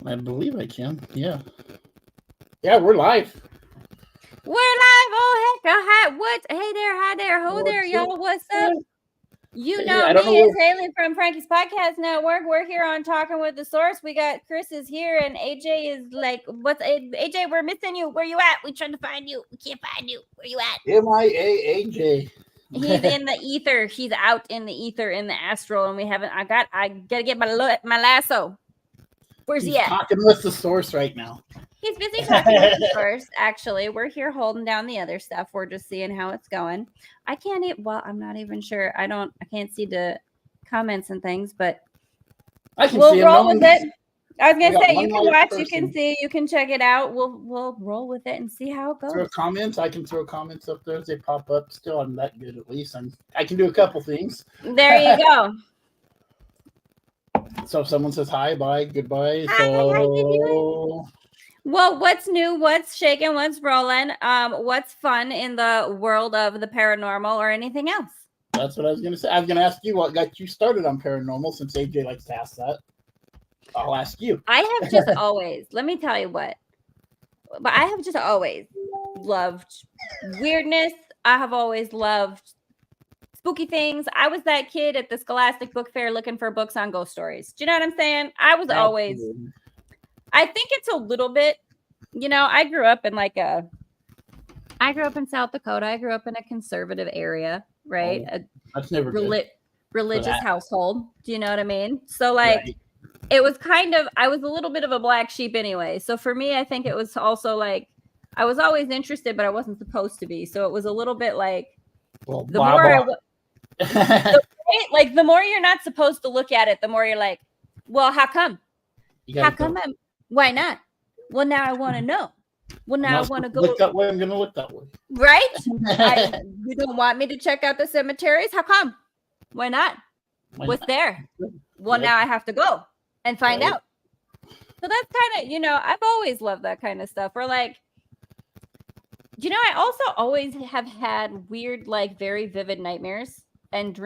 I believe I can. Yeah. Yeah, we're live. We're live. Oh, heck. Hi. What? Hey there. Hi there. Ho there, y'all. What's up? You know I don't me know as Haleigh from Franki's Podcast Network. We're here on Talking with the Source. We got Chris is here and AJ is like, what's AJ? We're missing you. Where you at? We trying to find you. We can't find you. Where you at? MIAAJ. He's in the ether. He's out in the ether in the astral, and we haven't. I gotta get my lasso. Where's He's he at? talking with the source right now. He's busy talking with the source. Actually, we're here holding down the other stuff. We're just seeing how it's going. I can't even. Well, I'm not even sure. I can't see the comments and things, but we'll roll with it. I was gonna say you can watch, you can see, you can check it out. We'll roll with it and see how it goes. Throw comments. I can throw comments up there as they pop up. Still, I'm that good at least. I can do a couple things. There you go. So if someone says hi, bye, goodbye. Hi, how you doing? Well, what's new? What's shaking? What's rolling? What's fun in the world of the paranormal or anything else? That's what I was gonna say. I was gonna ask you what got you started on paranormal, since AJ likes to ask that. I'll ask you. I have just always, let me tell you what, but I have just always loved weirdness. I have always loved spooky things. I was that kid at the Scholastic Book Fair looking for books on ghost stories. Do you know what I'm saying? I was always, I think it's a little bit, I grew up in South Dakota. I grew up in a conservative area, right? That's never religious household. Do you know what I mean? So right. It was I was a little bit of a black sheep anyway. So for me, I think it was also like, I was always interested, but I wasn't supposed to be. So it was a little bit like, the more you're not supposed to look at it, the more you're like, well, how come? How come? Why not? Well, now I want to know. Well, now I want to go. Look that way. I'm going to look that way. Right? You don't want me to check out the cemeteries? How come? Why not? What's there? Well, now I have to go and find out. So that's kind of, I've always loved that kind of stuff. Or like, I also always have had weird, like very vivid nightmares and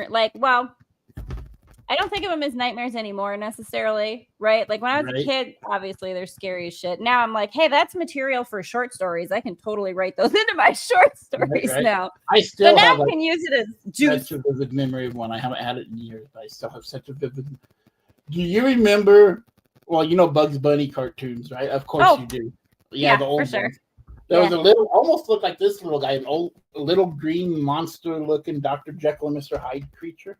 I don't think of them as nightmares anymore necessarily, right? Like when I was a kid, obviously they're scary as shit. Now I'm like, hey, that's material for short stories. I can totally write those into my short stories now. I still have can use it as juice. Such a vivid memory of one. I haven't had it in years, but I still have such a vivid. Do you remember? Well, Bugs Bunny cartoons, right? Of course you do. Yeah, the old ones. Sure. There was a little, almost looked like this little guy, a little green monster-looking Dr. Jekyll and Mr. Hyde creature.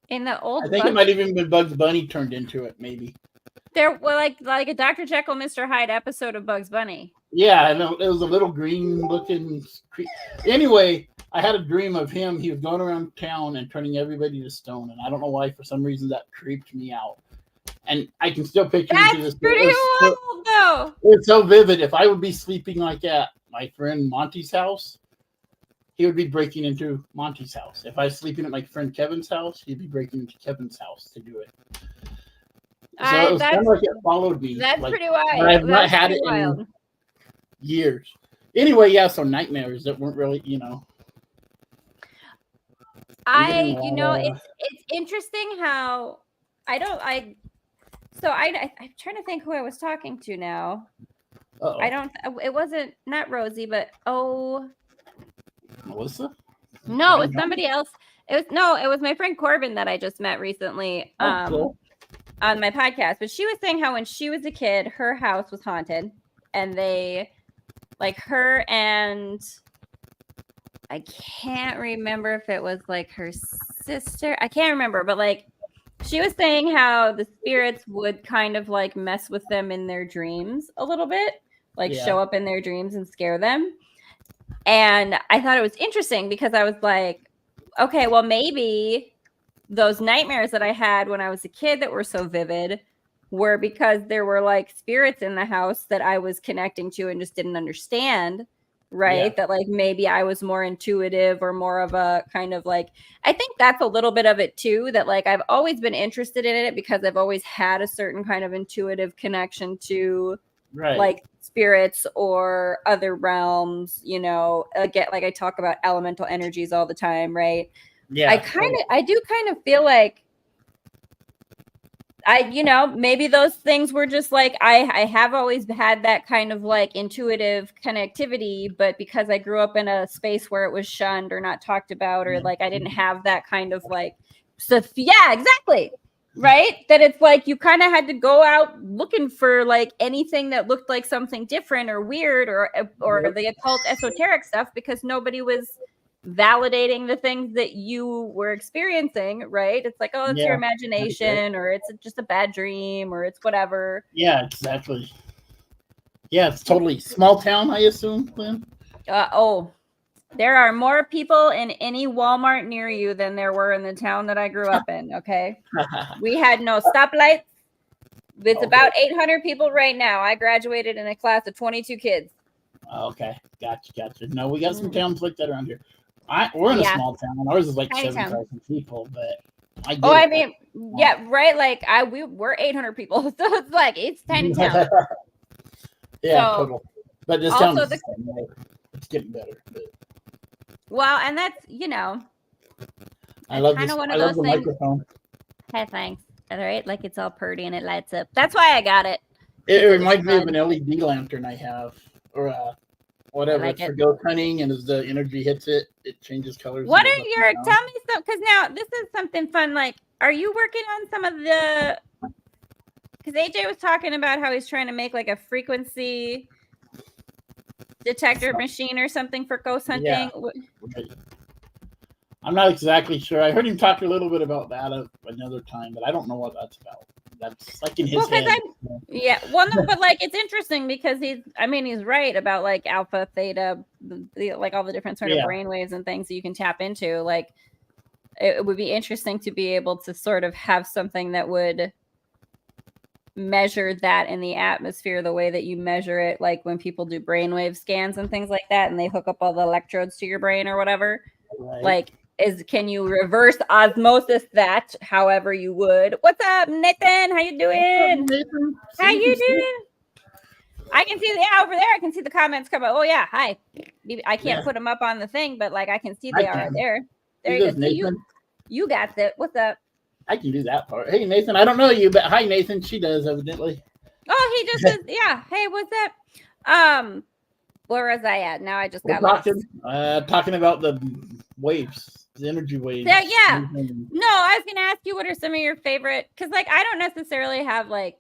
In the old, I think it might have even been Bugs Bunny turned into it, maybe. There were like a Dr. Jekyll, Mr. Hyde episode of Bugs Bunny. Yeah, I know. It was a little green-looking. Anyway, I had a dream of him. He was going around town and turning everybody to stone, and I don't know why. For some reason, that creeped me out. And I can still picture this. Pretty wild, though. It's so vivid. If I would be sleeping like at my friend Monty's house, he would be breaking into Monty's house. If I was sleeping at my friend Kevin's house, he'd be breaking into Kevin's house to do it. So it was kind of like it followed me. That's pretty wild. I've not had it in years. Anyway, so nightmares that weren't really, it's interesting how I'm trying to think who I was talking to now. It wasn't, not Rosie, but Melissa? No, it's somebody else. It was my friend Corbin that I just met recently cool. on my podcast. But she was saying how when she was a kid, her house was haunted, and her and I can't remember if it was like her sister. I can't remember, but she was saying how the spirits would kind of like mess with them in their dreams a little bit, show up in their dreams and scare them. And I thought it was interesting because I was like, okay, well, maybe those nightmares that I had when I was a kid that were so vivid were because there were like spirits in the house that I was connecting to and just didn't understand, right? Yeah. That maybe I was more intuitive or more of a kind of I think that's a little bit of it too, that I've always been interested in it because I've always had a certain kind of intuitive connection to spirits or other realms, again, I talk about elemental energies all the time, right? Yeah. I do kind of feel like maybe those things were just like, I have always had that kind of like intuitive connectivity, but because I grew up in a space where it was shunned or not talked about, or like I didn't have that kind of like stuff. Yeah, exactly. Right. That it's like you kind of had to go out looking for like anything that looked like something different or weird or the occult esoteric stuff, because nobody was validating the things that you were experiencing, right? It's like, oh, it's your imagination, or it's just a bad dream, or it's whatever. Yeah, exactly. Yeah, it's totally small town, I assume, Lynn. There are more people in any Walmart near you than there were in the town that I grew up in, okay? We had no stoplights. It's about 800 people right now. I graduated in a class of 22 kids. Okay, gotcha. No, we got some towns like that around here. We're in a small town. Ours is like 7,000 people, but yeah, right. Like we're 800 people, so it's like it's tiny town. Yeah, total. But this town is it's getting better. But. Well, and that's I love this. I love the microphone. Hey, thanks. All right, like it's all pretty and it lights up. That's why I got it. It reminds me of an LED lantern I have, or whatever. It's for ghost hunting, and as the energy hits it, it changes colors. What are your? Tell me some, because now this is something fun. Like, are you working on some of the? Because AJ was talking about how he's trying to make like a frequency detector machine or something for ghost hunting. Yeah. Right. I'm not exactly sure. I heard him talk a little bit about that another time, but I don't know what that's about. That's like in his head. But like it's interesting because he's right about like alpha, theta, like all the different sort of brainwaves and things that you can tap into. Like it would be interesting to be able to sort of have something that would measure that in the atmosphere the way that you measure it, like when people do brainwave scans and things like that, and they hook up all the electrodes to your brain or whatever. Right. Like, can you reverse osmosis that however you would? What's up, Nathan? How you doing? How you doing? I can see over there. I can see the comments come up. Oh yeah, hi. I can't put them up on the thing, but like I can see they are there. There you go. You got it. What's up? I can do that part. Hey Nathan, I don't know you, but hi Nathan. She does evidently. Oh, he just says, yeah. Hey, what's up? Where was I at? Now I just got talking about the waves, the energy waves. Yeah. No, I was gonna ask you what are some of your favorite, because like I don't necessarily have like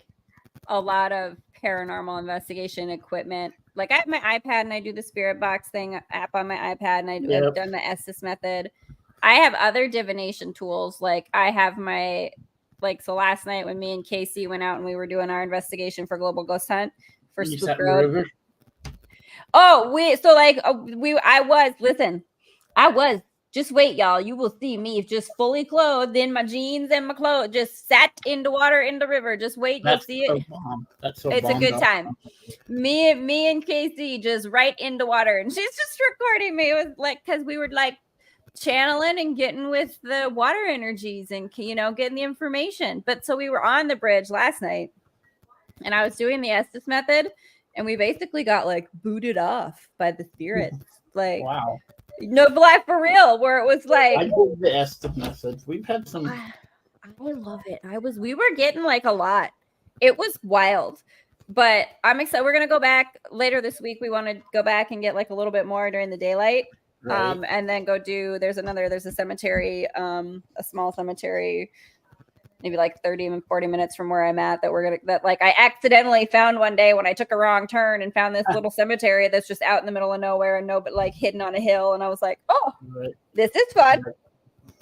a lot of paranormal investigation equipment. Like I have my iPad and I do the Spirit Box thing app on my iPad, and I've done the Estes method. I have other divination tools. Like I have my so last night when me and Casey went out and we were doing our investigation for Global Ghost Hunt for Spook Road. I was just wait, y'all. You will see me just fully clothed in my jeans and my clothes, just sat in the water in the river. Just wait, you'll see it. It's a good time. Me and Casey just right in the water, and she's just recording me. It was like because we were like channeling and getting with the water energies and getting the information. But so we were on the bridge last night, and I was doing the Estes method, and we basically got like booted off by the spirits. Like wow. No, black for real, where it was like I did the Estes method. We've had some. I love it. We were getting like a lot. It was wild. But I'm excited. We're gonna go back later this week. We want to go back and get like a little bit more during the daylight. Right. And then go do there's a cemetery, a small cemetery, maybe like 30 and 40 minutes from where I'm at I accidentally found one day when I took a wrong turn and found this little cemetery that's just out in the middle of nowhere and but like hidden on a hill. And I was like, oh, This is fun.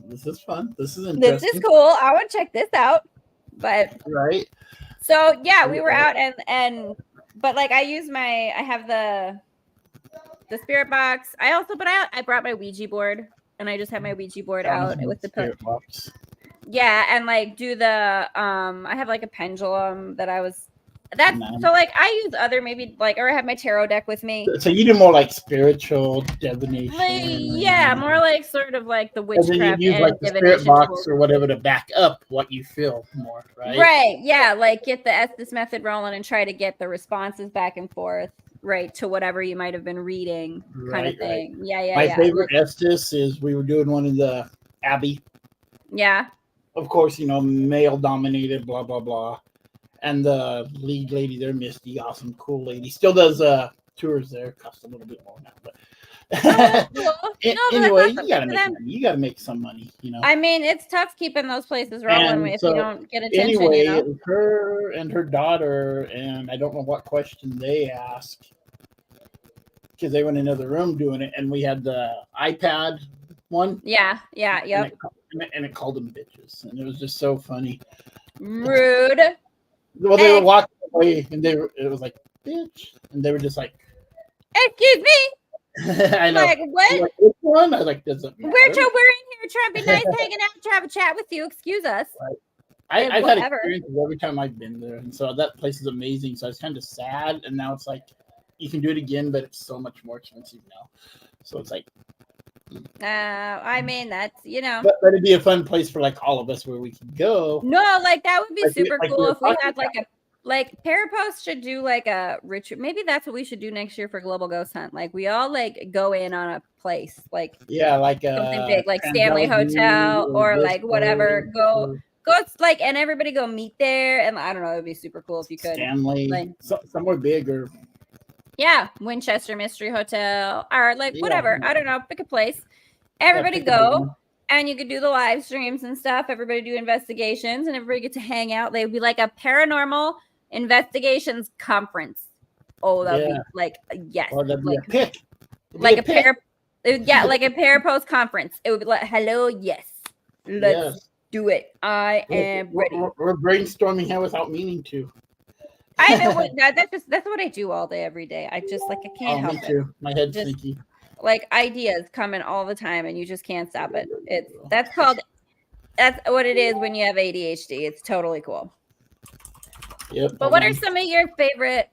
This is fun. This is interesting. This is cool. I want to check this out. But right. So yeah, we were out but like I have the Spirit Box. I brought my Ouija board and I just have my Ouija board out with the Spirit Box. Yeah, and like do the I have like a pendulum nice. So like I use other maybe like or I have my tarot deck with me. So you do more like spiritual divination. More like sort of like the witchcraft and then you use like the Spirit Box tools. Or whatever to back up what you feel more, right? Right. Yeah, like get the Estes method rolling and try to get the responses back and forth. Right, to whatever you might have been reading, kind of thing. Right. Yeah. My favorite Estes is we were doing one in the Abbey. Yeah. of course, male dominated, blah blah blah. And the lead lady there, Misty, awesome, cool lady, still does tours there. Costs a little bit more now, but anyway, awesome. you gotta make some money, I mean, it's tough keeping those places rolling if you don't get attention. Anyway, it was her and her daughter, and I don't know what question they asked because they were in another room doing it, and we had the iPad one. Yeah, and it called them bitches, and it was just so funny. Rude. Well, they were walking away, and it was like, bitch, and they were just like, excuse me. I know. Like, what? Like, which one? I was like, does it matter? We're in here trying to be nice, hanging out, to have a chat with you. Excuse us. Right. I've had experiences every time I've been there, and so that place is amazing. So I was kind of sad, and now it's like you can do it again, but it's so much more expensive now. So it's like, I mean, that's but it'd be a fun place for like all of us where we could go. No, like that would be super cool if we had like Parapost should do like a retreat. Maybe that's what we should do next year for Global Ghost Hunt. Like we all like go in on a place, like like something big, like Stanley Hotel or like whatever. Go like, and everybody go meet there, and I don't know, it'd be super cool if you could. Stanley, like somewhere bigger. Yeah, Winchester Mystery Hotel or like whatever. I don't know, pick a place. Everybody go. And you could do the live streams and stuff. Everybody do investigations, and everybody get to hang out. They would be like a paranormal investigations conference. Oh, that would be like yes, or that'd be like a pick. Like a Parapost conference. It would be like, hello, yes, let's do it. I am ready. We're brainstorming here without meaning to. That's what I do all day, every day. I just like I can't help it. Too. My head's sneaky. Like ideas coming all the time, and you just can't stop it. That's what it is when you have ADHD. It's totally cool. Yep. But what are some of your favorite?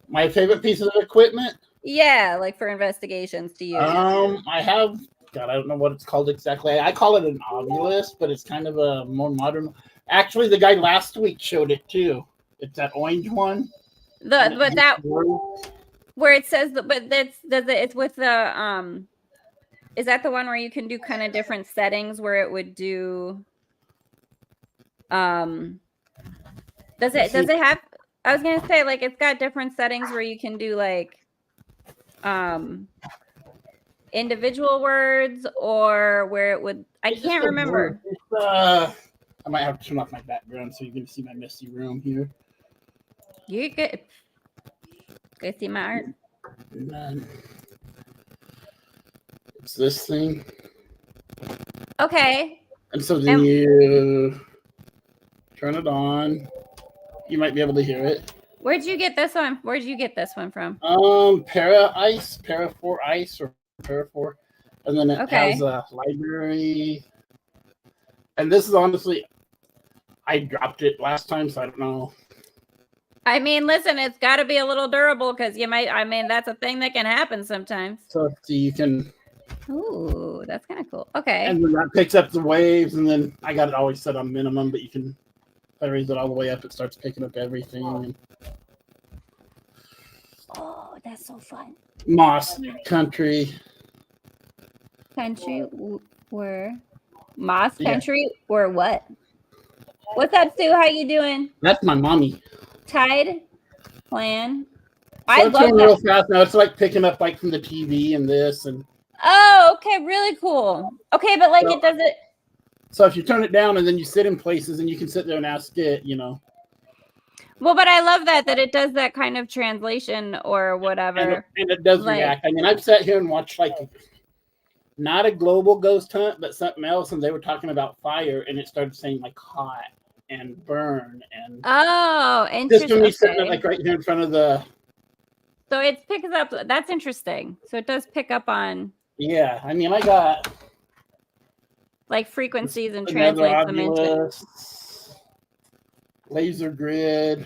My favorite pieces of equipment? Yeah, like for investigations to use. I have. God, I don't know what it's called exactly. I call it an Ovilus, but it's kind of a more modern. Actually, the guy last week showed it too. It's that orange one. Where it says, it's with the is that the one where you can do kind of different settings where it would do does it have, I was gonna say, like, it's got different settings where you can do like individual words, or where it would, I can't remember. I might have to turn off my background so you can see my messy room here. You're good. Go see my art. It's this thing. Okay. And so then you turn it on. You might be able to hear it. Where'd you get this one? Where'd you get this one from? Para 4 Ice or Para 4. And then it has a library. And this is honestly, I dropped it last time, so I don't know. I mean, listen, it's got to be a little durable because you might, I mean, that's a thing that can happen sometimes. So you can. Ooh, that's kind of cool. Okay. And then that picks up the waves, and then I got it always set on minimum, but you can, if I raise it all the way up, it starts picking up everything. Oh, that's so fun. Moss Country. Where? Moss Country or what? What's up, Sue? How you doing? That's my mommy. Tide Plan. So I love that. Real fast now. It's like picking up like from the TV and this and. Oh, okay, really cool. Okay, but like it does it. So if you turn it down and then you sit in places and you can sit there and ask it, Well, but I love that it does that kind of translation or whatever. And it does react. I mean, I've sat here and watched like not a global ghost hunt, but something else, and they were talking about fire, and it started saying like hot and burn and interesting. Just when we sitting like right here in front of the. So it picks up. That's interesting. So it does pick up on. Yeah, I mean, I got like frequencies and translates them into laser grid.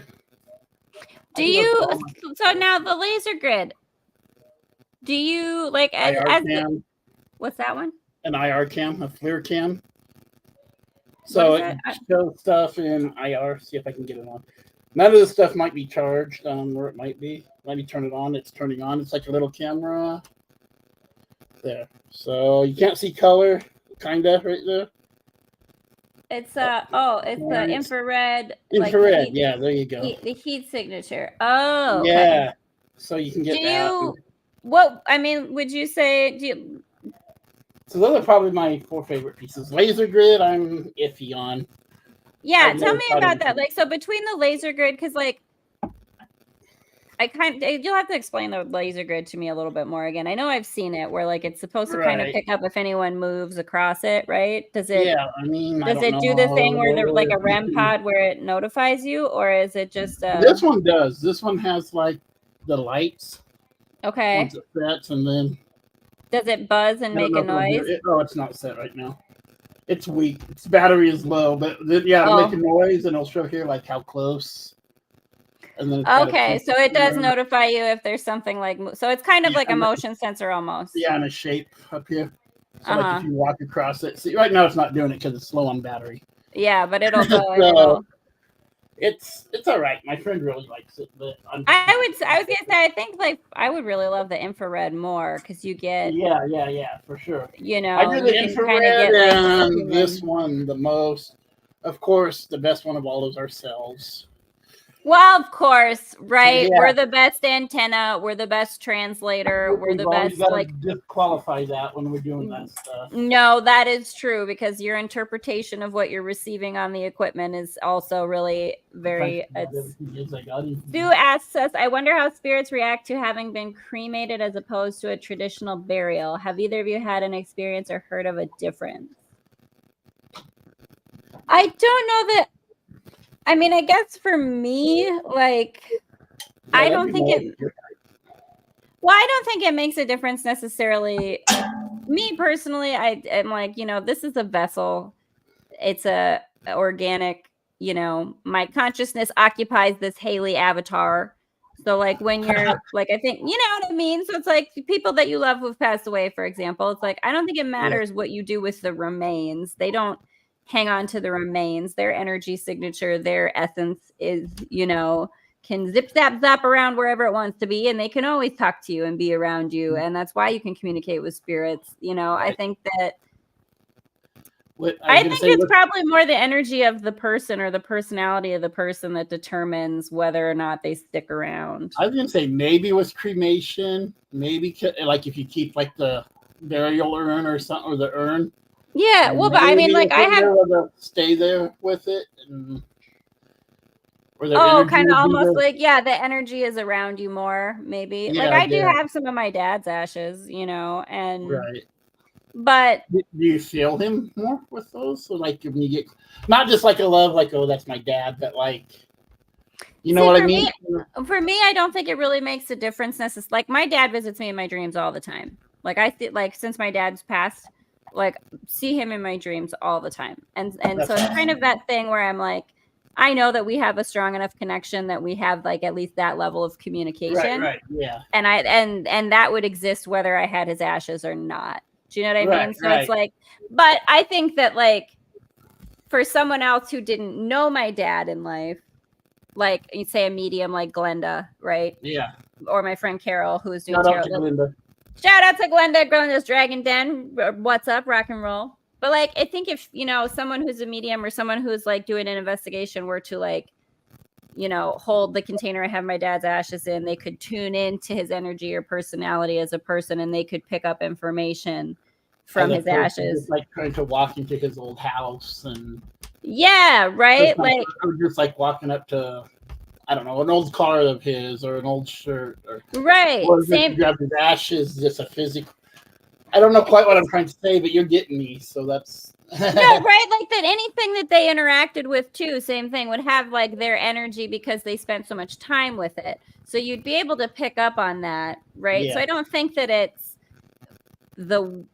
Do you? So now the laser grid. Do you like as what's that one? An IR cam, a FLIR cam. So it shows stuff in IR. See if I can get it on. None of this stuff might be charged, or it might be. Let me turn it on. It's turning on. It's like a little camera. There. So you can't see color, kind of, right there. It's the infrared. Infrared, like heat, yeah. There you go. The heat signature. Oh, okay. Yeah. So you can get would you say? So those are probably my 4 favorite pieces. Laser grid, I'm iffy on. Yeah, tell me about that. Like, so between the laser grid, because like, you'll have to explain the laser grid to me a little bit more again. I know I've seen it where like it's supposed to kind of pick up if anyone moves across it, right? Does it? Yeah, I mean, does it do the thing where they're like a REM pod where it notifies you, or is it just? This one does. This one has like the lights. Okay. Once it sets, and then. Does it buzz and make a noise? It's not set right now. It's weak. Its battery is low, but it'll make a noise, and it'll show here like how close. And then okay, so it does notify you if there's something like. So it's kind of like a motion sensor almost. Yeah, and a shape up here. So like if you walk across it, see right now it's not doing it because it's low on battery. Yeah, but it'll go. It's all right. My friend really likes it, but I was gonna say I think like I would really love the infrared more because you get yeah for sure. You know, I do the infrared and this one the most. Of course, the best one of all is ourselves. Well, of course, right? Yeah. We're the best antenna. We're the best translator. We're the best. Like disqualify that when we're doing that stuff. No, that is true because your interpretation of what you're receiving on the equipment is also really very. Sue asks us, "I wonder how spirits react to having been cremated as opposed to a traditional burial. Have either of you had an experience or heard of a difference?" I don't know that. I mean, I guess for me, like, I don't think it. Well, I don't think it makes a difference necessarily. Me personally, I am like, this is a vessel. It's a organic. My consciousness occupies this Haleigh avatar. So, like, when you're like, I think you know what I mean. So it's like people that you love who've passed away, for example. It's like I don't think it matters what you do with the remains. They don't hang on to the remains. Their energy signature, their essence is, can zip zap around wherever it wants to be, and they can always talk to you and be around you, and that's why you can communicate with spirits. I think that it's probably more the energy of the person or the personality of the person that determines whether or not they stick around. I was gonna say maybe with cremation, maybe like if you keep like the burial urn or something, or the urn. Yeah, well, but I mean, like I have stay there with it. Kind of almost like the energy is around you more, maybe. Yeah, like I do have some of my dad's ashes, and right. But do you feel him more with those? So like when you get not just like a love, like that's my dad, but like what I mean. For me, I don't think it really makes a difference necessarily. Like my dad visits me in my dreams all the time. Like I think, like since my dad's passed. Like see him in my dreams all the time. And so it's kind of that thing where I'm like, I know that we have a strong enough connection that we have like at least that level of communication. Right, yeah. And and that would exist whether I had his ashes or not. Do you know what I mean? So it's like, but I think that like for someone else who didn't know my dad in life, like you say a medium like Glenda, right? Yeah. Or my friend Carol, who was doing tarot. Shout out to Glenda, Glenda's Dragon Den. What's up, rock and roll? But like, I think if someone who's a medium or someone who's like doing an investigation were to like, hold the container I have my dad's ashes in, they could tune into his energy or personality as a person, and they could pick up information from his ashes. Like trying to walk into his old house and. Yeah, right. Like just like walking up to. I don't know, an old car of his or an old shirt or Same. Grab his ashes, just a physical. I don't know quite what I'm trying to say, but you're getting me. So that's no, right? Like that anything that they interacted with too, same thing, would have like their energy because they spent so much time with it. So you'd be able to pick up on that, right? Yeah. So I don't think that it's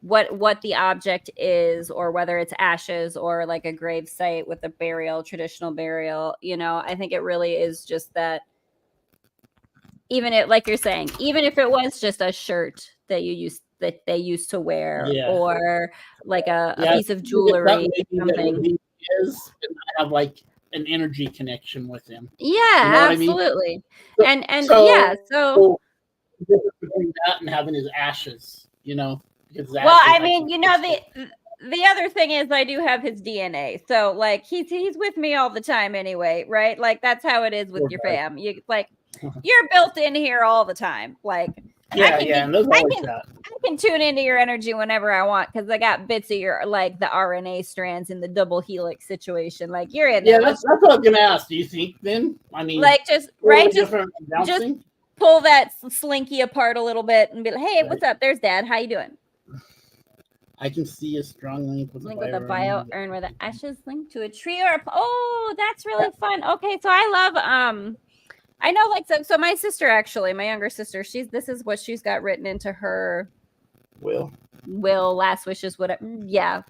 what the object is, or whether it's ashes or like a grave site with a traditional burial, I think it really is just that even it, like you're saying, even if it was just a shirt that they used to wear, or like a piece of jewelry, something is have like an energy connection with him. Yeah, absolutely. I mean? And so between that and having his ashes, well, I mean, the other thing is I do have his DNA. So like he's with me all the time anyway, right? Like that's how it is with your fam. You like you're built in here all the time. Like I can tune into your energy whenever I want because I got bits of your like the RNA strands in the double helix situation. Like you're in there. Yeah, that's what I was gonna ask. Do you think then? I mean, like just pull that slinky apart a little bit and be like, hey, what's up? There's Dad. How you doing? I can see a strong link with a bio urn where the ashes link to a tree or that's really fun. Okay, so I love I know like so my sister actually, my younger sister, this is what she's got written into her will, last wishes, whatever. Yeah.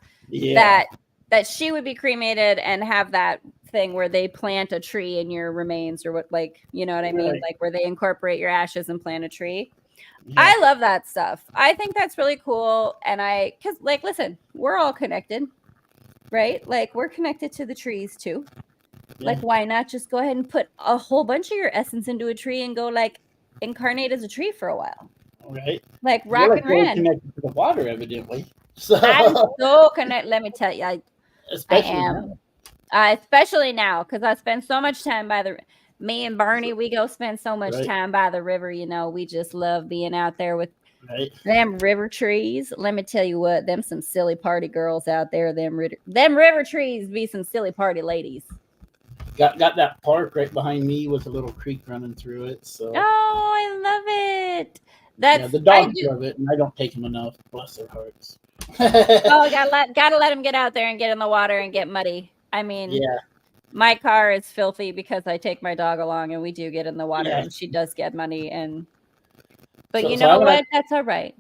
That she would be cremated and have that thing where they plant a tree in your remains or what, like, you know what I mean? Like where they incorporate your ashes and plant a tree. Yeah. I love that stuff. I think that's really cool. And because like, listen, we're all connected, right? Like we're connected to the trees too. Yeah. Like, why not just go ahead and put a whole bunch of your essence into a tree and go like incarnate as a tree for a while? Right. Like rocking around. Connected to the water, evidently. So I'm so connected. Let me tell you, I am. Especially now, because I spend so much time by me and Barney, we go spend so much time by the river. You know, we just love being out there with them river trees. Let me tell you what, them some silly party girls out there. Them river trees be some silly party ladies. Got that park right behind me with a little creek running through it. So I love it. The dogs love it, and I don't take them enough. Bless their hearts. Gotta let them get out there and get in the water and get muddy. I mean, my car is filthy because I take my dog along, and we do get in the water, and she does get muddy. But you know what? That's all right.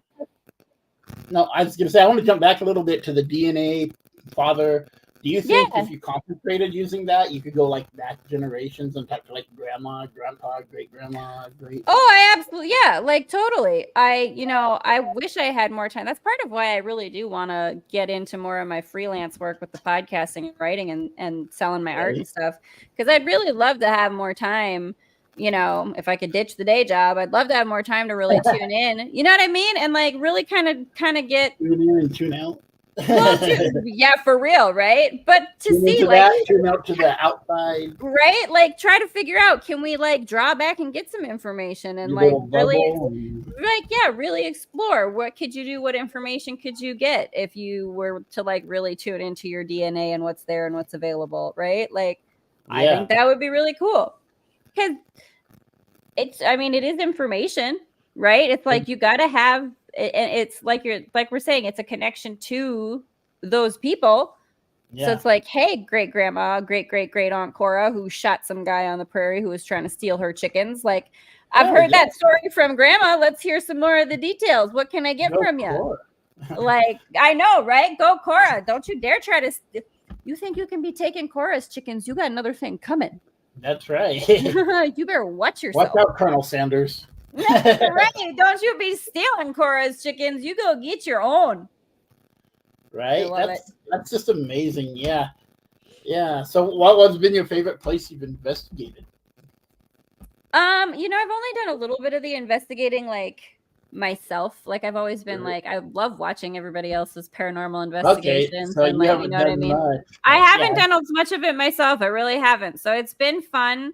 No, I was gonna say I want to jump back a little bit to the DNA father. Do you think if you concentrated using that, you could go like back generations and talk to like grandma, grandpa, great grandma, great? Oh, I absolutely, like totally. I wish I had more time. That's part of why I really do want to get into more of my freelance work with the podcasting and writing and selling my art and stuff. Because I'd really love to have more time. You know, if I could ditch the day job, I'd love to have more time to really tune in. You know what I mean? And like really kind of get tune in and tune out. Well, for real, right? But to see turn out to the outside, right? Like try to figure out, can we like draw back and get some information and like really explore what could you do, what information could you get if you were to like really tune into your DNA and what's there and what's available, right? Like I think that would be really cool because it is information, right? It's like you got to have. And it's like we're saying, it's a connection to those people. Yeah. So it's like, hey, great grandma, great aunt Cora, who shot some guy on the prairie who was trying to steal her chickens. Like, I've heard that story from grandma. Let's hear some more of the details. What can I get from you? Like, I know, right? Go Cora. Don't you dare try to. You think you can be taking Cora's chickens? You got another thing coming. That's right. You better watch yourself. Watch out, Colonel Sanders. That's right. Don't you be stealing Cora's chickens. You go get your own. Right. That's just amazing. Yeah. So what has been your favorite place you've investigated? I've only done a little bit of the investigating like myself. Like I've always been like, I love watching everybody else's paranormal investigations. So and like, you know what I mean? I haven't done as much of it myself. I really haven't. So it's been fun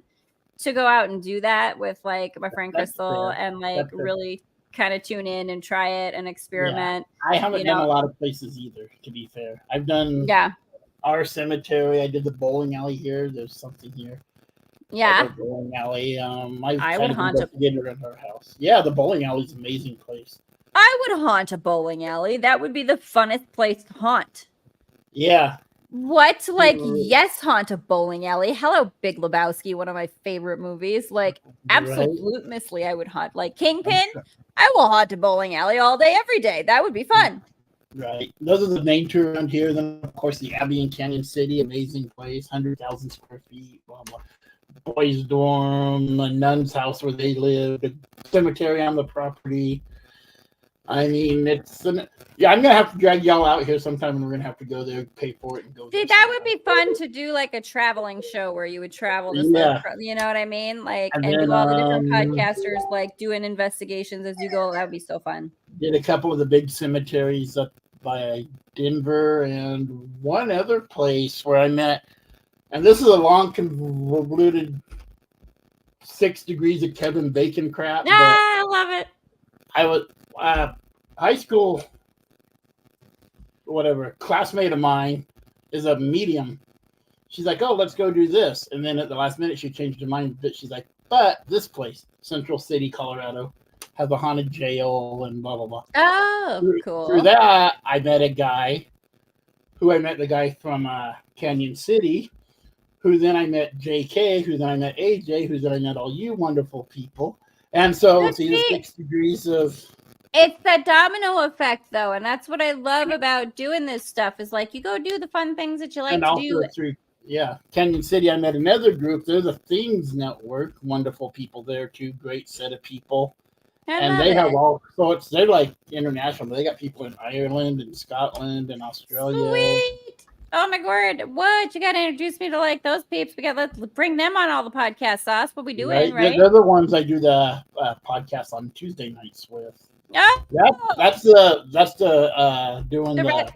to go out and do that with like my friend Crystal and like really kind of tune in and try it and experiment. Yeah. I haven't done a lot of places either, to be fair. I've done our cemetery. I did the bowling alley here. There's something here. Yeah. The bowling alley. I would haunt in our house. Yeah, the bowling alley is an amazing place. I would haunt a bowling alley. That would be the funnest place to haunt. Yeah. What? Like, yes, haunt a bowling alley. Hello, Big Lebowski, one of my favorite movies. Like, absolutely, I would haunt. Like, Kingpin, I will haunt a bowling alley all day, every day. That would be fun. Right. Those are the main two around here. Then, of course, the Abbey in Canyon City, amazing place, 100,000 square feet. Blah, blah. Boys' dorm, a nun's house where they lived, a cemetery on the property. I mean, I'm gonna have to drag y'all out here sometime, and we're gonna have to go there, pay for it, and go. Dude, that would be fun to do, like a traveling show where you would travel to you know what I mean? Like, and do all the different podcasters, like doing investigations as you go. That would be so fun. Did a couple of the big cemeteries up by Denver and one other place where I met. And this is a long, convoluted 6 degrees of Kevin Bacon crap. I love it. I was high school, whatever, classmate of mine is a medium. She's like, oh, let's go do this. And then at the last minute, she changed her mind. But she's like, but this place, Central City, Colorado, has a haunted jail and blah, blah, blah. Oh, cool. Through that, I met a guy the guy from Canyon City, who then I met JK, who then I met AJ, who then I met all you wonderful people. And so, see, the 6 degrees of... It's that domino effect, though, and that's what I love about doing this stuff, is like, you go do the fun things that you like to do. Through, Canyon City, I met another group. They're the Things Network. Wonderful people there, too. Great set of people. And they have they're like international. They got people in Ireland and Scotland and Australia. Sweet. Oh my word. What? You got to introduce me to like those peeps. Let's bring them on all the podcast sauce. What we doing, right? They're the ones I do the podcast on Tuesday nights with. Oh. That's the doing the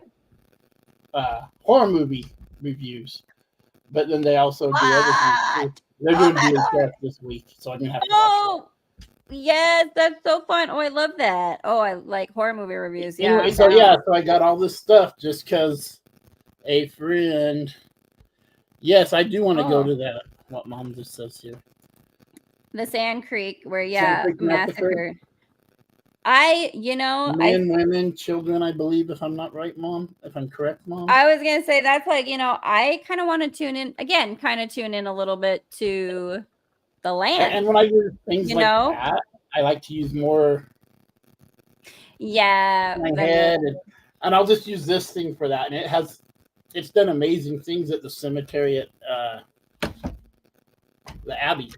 horror movie reviews. But then they also do other things too. They're doing VHS this week, so I'm gonna have to watch that. Yes, that's so fun. Oh, I love that. Oh, I like horror movie reviews. Yeah. Anyway, so I got all this stuff just because a friend. Yes, I do want to go to that. What Mom just says here. The Sand Creek, where Creek massacre. Men, women, children, I believe, if I'm not right, Mom. If I'm correct, Mom. I was gonna say that's like, I kind of want to tune in a little bit to the land. And when I do things like that, I like to use more my head, and I'll just use this thing for that. And it's done amazing things at the cemetery at the Abbey.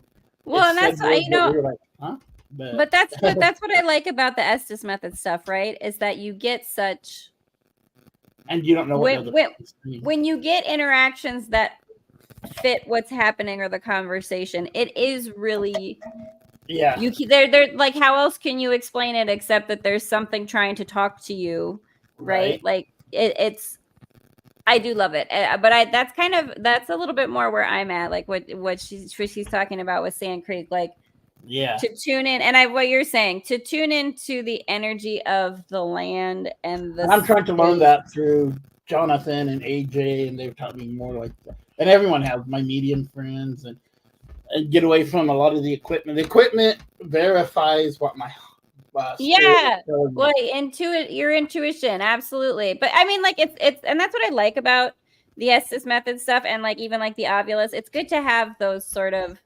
Well, and that's we were like, huh? But that's what I like about the Estes method stuff, right? Is that you get such, and you don't know when you get interactions that fit what's happening or the conversation. It is really, they're like, how else can you explain it except that there's something trying to talk to you, right? Like it's I do love it, but that's a little bit more where I'm at, like what she's talking about with Sand Creek, like to tune in, and what you're saying, to tune into the energy of the land and I'm trying to learn that through Jonathan and AJ, and they've taught me more like that. And everyone has my medium friends, and get away from a lot of the equipment. The equipment verifies what my well, your intuition, absolutely. But I mean, like it's and that's what I like about the Estes method stuff, and like even like the Ovilus. It's good to have those sort of,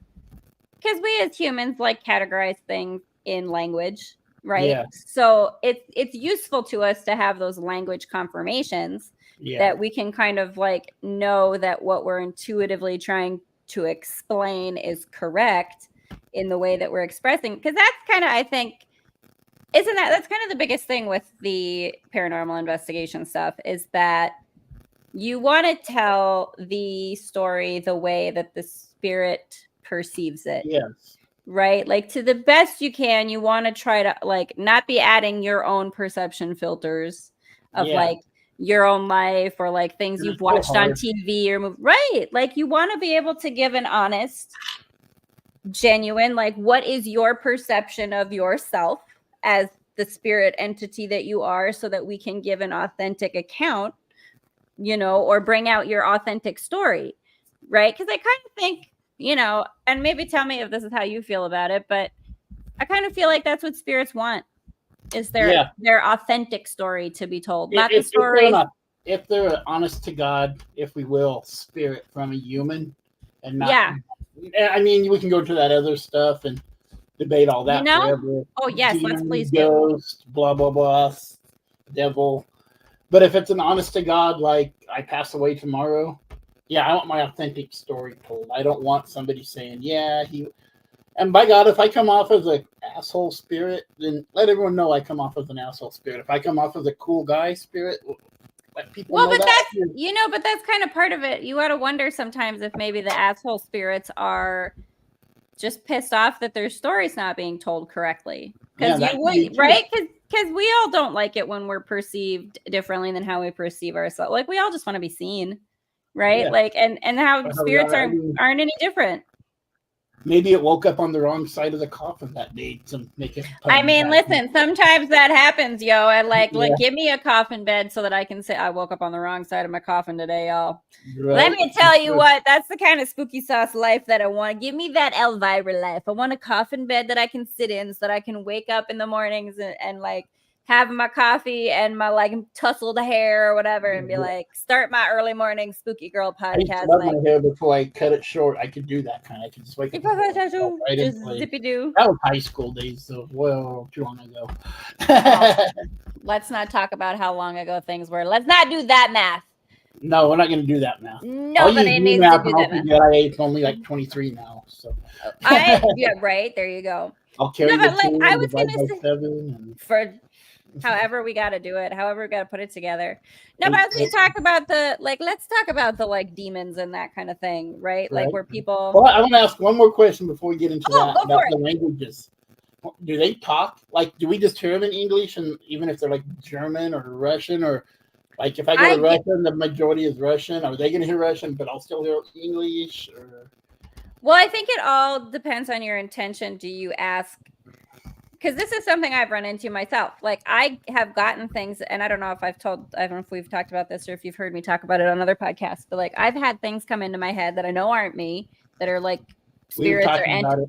because we as humans like categorize things in language, right? Yeah. So it's useful to us to have those language confirmations that we can kind of like know that what we're intuitively trying to explain is correct in the way that we're expressing. Because that's kind of, I think, that's kind of the biggest thing with the paranormal investigation stuff, is that you want to tell the story the way that the spirit perceives it. Yes. Right? Like, to the best you can, you want to try to like not be adding your own perception filters of like your own life or like things you've watched on TV or movie. Right. Like, you want to be able to give an honest, genuine, like, what is your perception of yourself as the spirit entity that you are, so that we can give an authentic account, or bring out your authentic story. Right. Because I kind of think, and maybe tell me if this is how you feel about it, but I kind of feel like that's what spirits want, is their authentic story to be told. Not the story. If they're honest to God, if we will, spirit from a human, and not. I mean, we can go to that other stuff and debate all that forever. Oh yes, let's please ghost, blah blah blah, devil. But if it's an honest to God, like, I pass away tomorrow, I want my authentic story told. I don't want somebody saying, and by God, if I come off as an asshole spirit, then let everyone know I come off as an asshole spirit. If I come off as a cool guy spirit, let people know that. But that's kind of part of it. You got to wonder sometimes if maybe the asshole spirits are just pissed off that their story's not being told correctly. Because right? Because because we all don't like it when we're perceived differently than how we perceive ourselves. Like we all just want to be seen, right? Yeah. Like and how spirits aren't any different. Maybe it woke up on the wrong side of the coffin that day to make it. I mean, listen, sometimes that happens, yo. And like give me a coffin bed so that I can say I woke up on the wrong side of my coffin today, y'all. Right. Let me tell you what, that's the kind of spooky sauce life that I want. Give me that Elvira life. I want a coffin bed that I can sit in so that I can wake up in the mornings and like have my coffee and my like tousled hair or whatever and be like, start my early morning spooky girl podcast. I love my hair before I cut it short. I could do that kind. I could just wake up. Just zippy do. That was high school days, so well, too long ago. Let's not talk about how long ago things were. Let's not do that math. No, we're not going to do that math. Nobody needs to do that math. I'm only like 23 now, so. Yeah, right. There you go. I'll carry the like, I was going to say for however we got to do it, however we got to put it together. No, but as we talk about let's talk about the like demons and that kind of thing, right? Like where people. Well, I want to ask one more question before we get into that about the languages. Do they talk? Like, do we just hear them in English, and even if they're like German or Russian, or like if I go to Russian, the majority is Russian. Are they going to hear Russian, but I'll still hear English? Or... Well, I think it all depends on your intention. Do you ask? Because this is something I've run into myself. Like I have gotten things, and I don't know if we've talked about this or if you've heard me talk about it on other podcasts, but like I've had things come into my head that I know aren't me, that are like spirits or entities.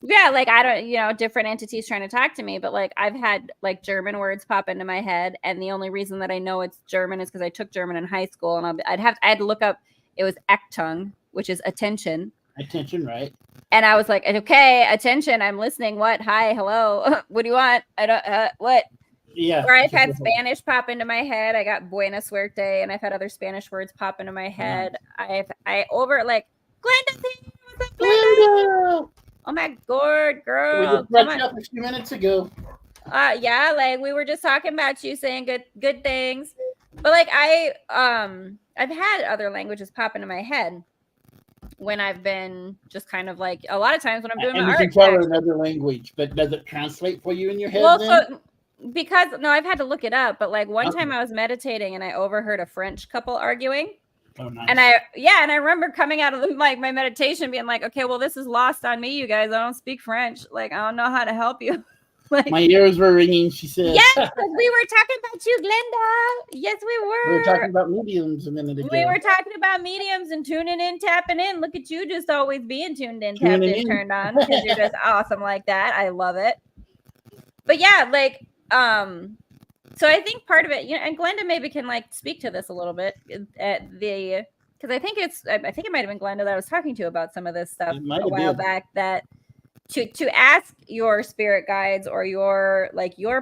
Yeah, like I don't, different entities trying to talk to me, but like I've had like German words pop into my head, and the only reason that I know it's German is because I took German in high school, and I had to look up. It was Achtung, which is attention. Attention, right? And I was like, okay, attention, I'm listening. What? Hi, hello. What do you want? I don't. What? Yeah. Or I've had Spanish pop into my head. I got Buena Suerte, and I've had other Spanish words pop into my head. I over like Glenda. What's up, Glenda? Oh my god, girl! We just wrapped up a few minutes ago. Yeah, like we were just talking about you saying good things, but like I've had other languages pop into my head when I've been just kind of like a lot of times when I'm doing my art. You can tell another language, but does it translate for you in your head? Well, so because I've had to look it up, but like one time I was meditating and I overheard a French couple arguing. Oh, nice. And I remember coming out of my meditation being like, okay, well, this is lost on me, you guys. I don't speak French. Like, I don't know how to help you. Like, my ears were ringing, she said. Yes, we were talking about you, Glenda. Yes, we were. We were talking about mediums a minute ago. We were talking about mediums and tuning in, tapping in. Look at you just always being tuned in, tapped in, turned on, because you're just awesome like that. I love it. But yeah, like, so I think part of it, and Glenda maybe can like speak to this a little bit because I think it might have been Glenda that I was talking to about some of this stuff a while back, that to ask your spirit guides or your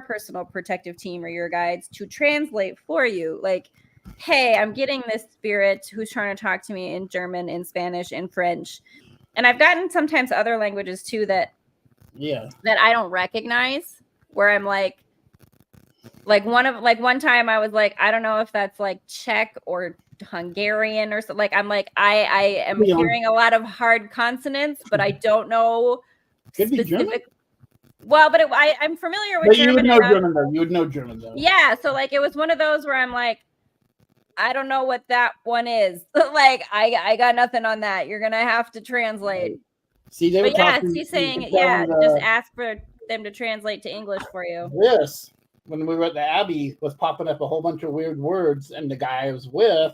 personal protective team or your guides to translate for you, like, hey, I'm getting this spirit who's trying to talk to me in German, in Spanish, in French. And I've gotten sometimes other languages too that I don't recognize, where I'm like one time I was like, I don't know if that's like Czech or Hungarian or something. Like I'm like, I am hearing a lot of hard consonants, but I don't know specific. Well, but I'm familiar with German. You would know German though. Yeah, so like it was one of those where I'm like, I don't know what that one is. Like I got nothing on that. You're gonna have to translate. See, they were talking. He's saying, just ask for them to translate to English for you. Yes. When we were at the Abbey, was popping up a whole bunch of weird words, and the guy I was with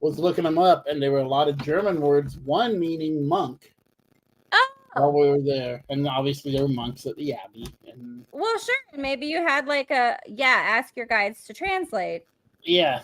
was looking them up, and there were a lot of German words, one meaning monk. Oh. While we were there. And obviously there were monks at the Abbey. Well, sure. Maybe you had like ask your guides to translate. Yeah.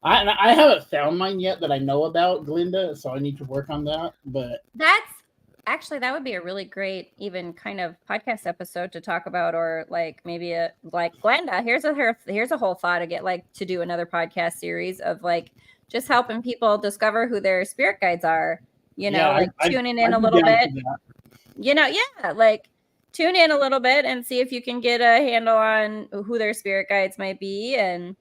I haven't found mine yet that I know about, Glenda, so I need to work on that. But that would be a really great even kind of podcast episode to talk about, or like maybe like Glenda, here's a whole thought to do another podcast series of like just helping people discover who their spirit guides are, tuning in a little bit, like tune in a little bit and see if you can get a handle on who their spirit guides might be. And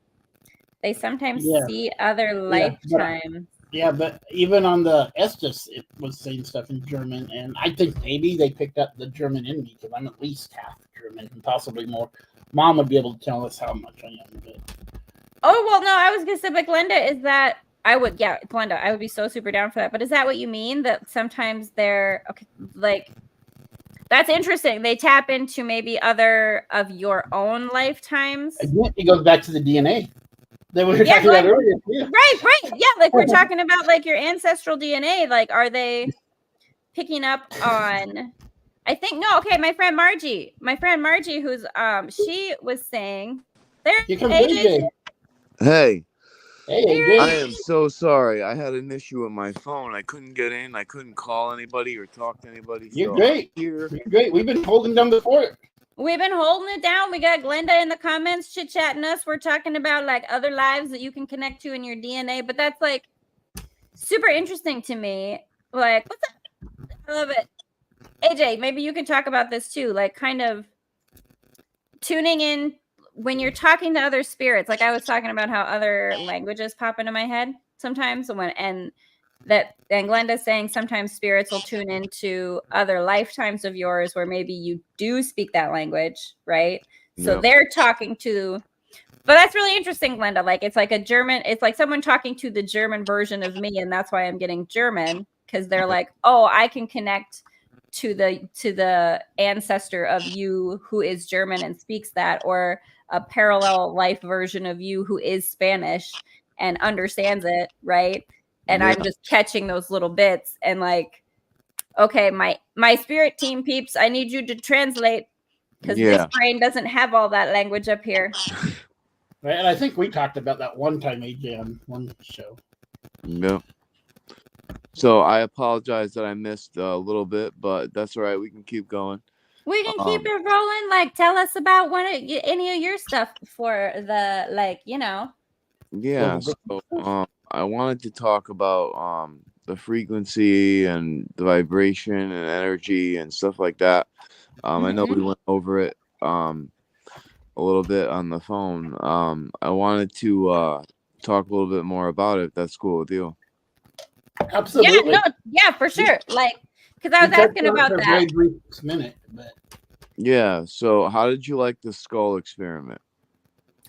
they sometimes see other lifetimes. Yeah, but even on the Estes, it was saying stuff in German, and I think maybe they picked up the German in me because I'm at least half German and possibly more. Mom would be able to tell us how much I am. But... Oh, well, no, I was going to say, but Glenda, is that, Glenda, I would be so super down for that. But is that what you mean? That sometimes they're, okay, like, that's interesting. They tap into maybe other of your own lifetimes. Again, it goes back to the DNA that we were talking about earlier. Yeah. Right. Yeah, like we're talking about like your ancestral DNA. Like, are they picking up on... I think no. Okay, my friend Margie, who's she was saying there. Here comes AJ. Hey, AJ. I am so sorry. I had an issue with my phone. I couldn't get in. I couldn't call anybody or talk to anybody. You're great. You're great. We've been holding down the fort. We've been holding it down. We got Glenda in the comments chit chatting us. We're talking about like other lives that you can connect to in your DNA. But that's like super interesting to me. Like, what's up? I love it. AJ, maybe you can talk about this too, like kind of tuning in when you're talking to other spirits. Like I was talking about how other languages pop into my head sometimes, and Glenda's saying sometimes spirits will tune into other lifetimes of yours where maybe you do speak that language, right? So they're talking to, but that's really interesting, Glenda. Like it's like it's like someone talking to the German version of me, and that's why I'm getting German, because they're like, oh, I can connect to the ancestor of you who is German and speaks that, or a parallel life version of you who is Spanish and understands it, right? And I'm just catching those little bits and like, okay, my spirit team peeps, I need you to translate, because this brain doesn't have all that language up here. Right, and I think we talked about that one time, AJ, on one show. Yeah. So I apologize that I missed a little bit, but that's all right. We can keep going. We can keep it rolling. Like, tell us about any of your stuff for the, like, you know. Yeah. So I wanted to talk about the frequency and the vibration and energy and stuff like that. I know we went over it a little bit on the phone. I wanted to talk a little bit more about it, if that's cool with you. Absolutely. Yeah, for sure. Like, because I was asking about that. Very brief minute, but... Yeah. So, how did you like the skull experiment?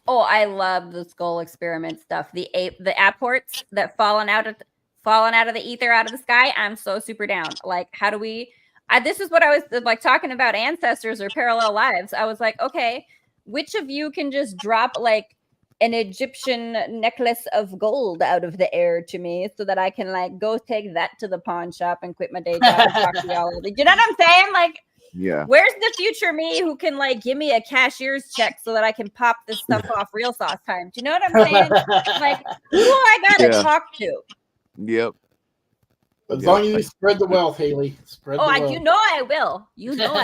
Oh, I love the skull experiment stuff. The apports that falling out of the ether, out of the sky. I'm so super down. Like, how do we? This is what I was like talking about, ancestors or parallel lives. I was like, okay, which of you can just drop like an Egyptian necklace of gold out of the air to me so that I can like go take that to the pawn shop and quit my day job and talk to y'all. You know what I'm saying? Like, yeah. Where's the future me who can like give me a cashier's check so that I can pop this stuff off real sauce time? Do you know what I'm saying? Like, who I gotta talk to? Yep. As long as you spread the wealth, Haleigh. Spread the wealth. You know I will. You know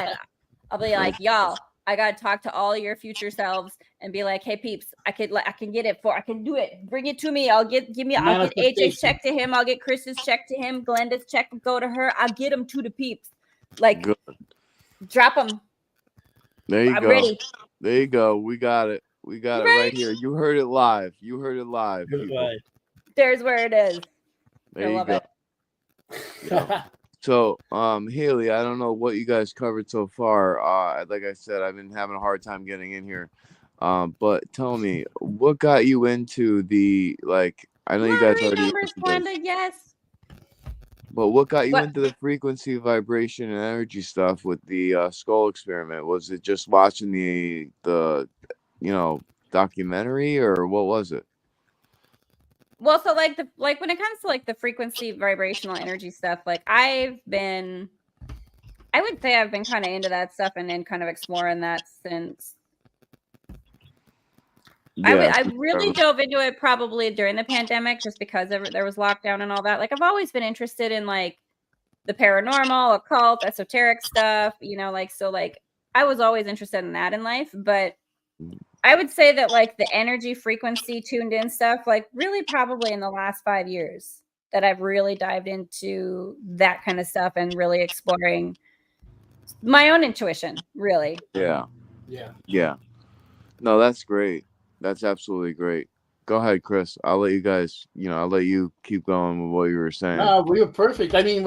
I'll be like, y'all, I gotta talk to all your future selves and be like, hey peeps, I can get it I can do it. Bring it to me. I'll get AJ's check to him. I'll get Chris's check to him. Glenda's check will go to her. I'll get them to the peeps. Like, drop them. There you I'm go. Ready. There you go. We got it. We got it right here. You heard it live. There's where it is. There I love it. Yeah. So, Haleigh, I don't know what you guys covered so far. Like I said, I've been having a hard time getting in here. But tell me, what got you into the, like, I know you guys already Glenda, yes. But what got you into the frequency, vibration, and energy stuff with the skull experiment? Was it just watching the documentary, or what was it? Well, so like when it comes to like the frequency, vibrational energy stuff, like I would say I've been kind of into that stuff and then kind of exploring that since. Yeah, I really dove into it probably during the pandemic, just because there was lockdown and all that. Like I've always been interested in like the paranormal, occult, esoteric stuff, so I was always interested in that in life. But I would say that like the energy frequency tuned in stuff, like really probably in the last 5 years that I've really dived into that kind of stuff and really exploring my own intuition, really. Yeah. No, that's great. That's absolutely great. Go ahead, Chris. I'll let you guys, I'll let you keep going with what you were saying. No, we were perfect. I mean,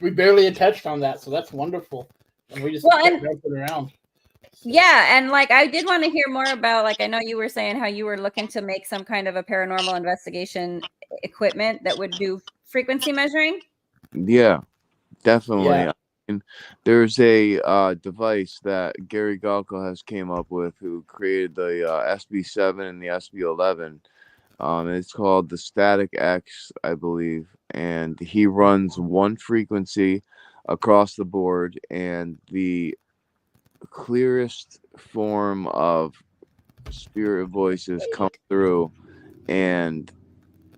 we barely touched on that, so that's wonderful. And we just kept jumping around. Yeah, and like I did want to hear more about, like, I know you were saying how you were looking to make some kind of a paranormal investigation equipment that would do frequency measuring. Yeah, definitely. Yeah. I mean, there's a device that Gary Galko has came up with, who created the SB7 and the SB11. It's called the Static X, I believe, and he runs one frequency across the board, and the clearest form of spirit voices come through and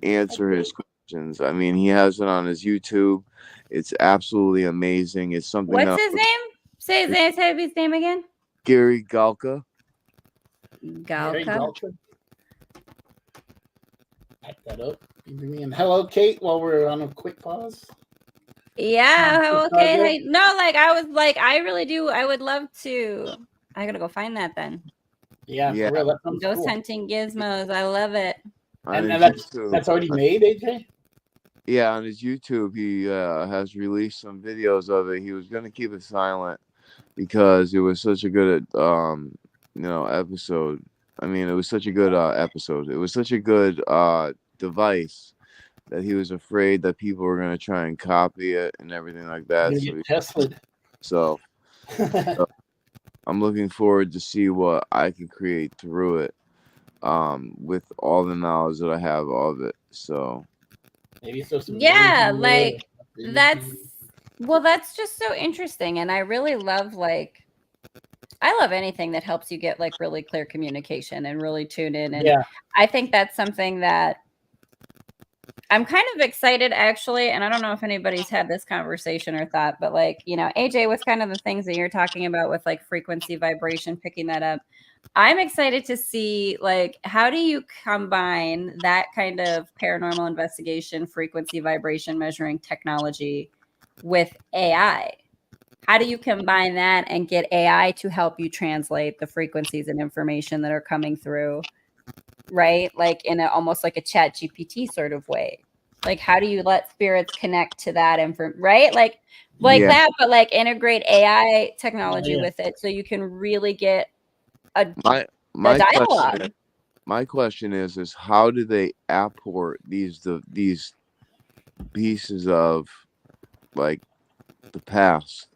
answer his questions. I mean, he has it on his YouTube. It's absolutely amazing. It's something What's else. his name? Say his name again. Gary Galka. Galka. Pack that up. And hello, Kate. While we're on a quick pause. Yeah. Okay. No, like I was like, I really do. I would love to. I gotta go find that then. Yeah. For real, that sounds Ghost cool. hunting gizmos. I love it. And that's already made, AJ? Yeah, on his YouTube, he has released some videos of it. He was going to keep it silent because it was such a good, episode. I mean, it was such a good episode. It was such a good device that he was afraid that people were going to try and copy it and everything like that. So I'm looking forward to see what I can create through it, with all the knowledge that I have of it. So maybe like that's just so interesting, and I really love I love anything that helps you get like really clear communication and really tune in, and I think that's something that I'm kind of excited, actually, and I don't know if anybody's had this conversation or thought, but like, AJ, with kind of the things that you're talking about with like frequency, vibration, picking that up, I'm excited to see, like, how do you combine that kind of paranormal investigation, frequency, vibration measuring technology with AI? How do you combine that and get AI to help you translate the frequencies and information that are coming through, right? Like in almost like a chat GPT sort of way. Like, how do you let spirits connect to that right? Like that, but like integrate AI technology with it so you can really get my dialogue. My question is how do they apport these pieces of like the past?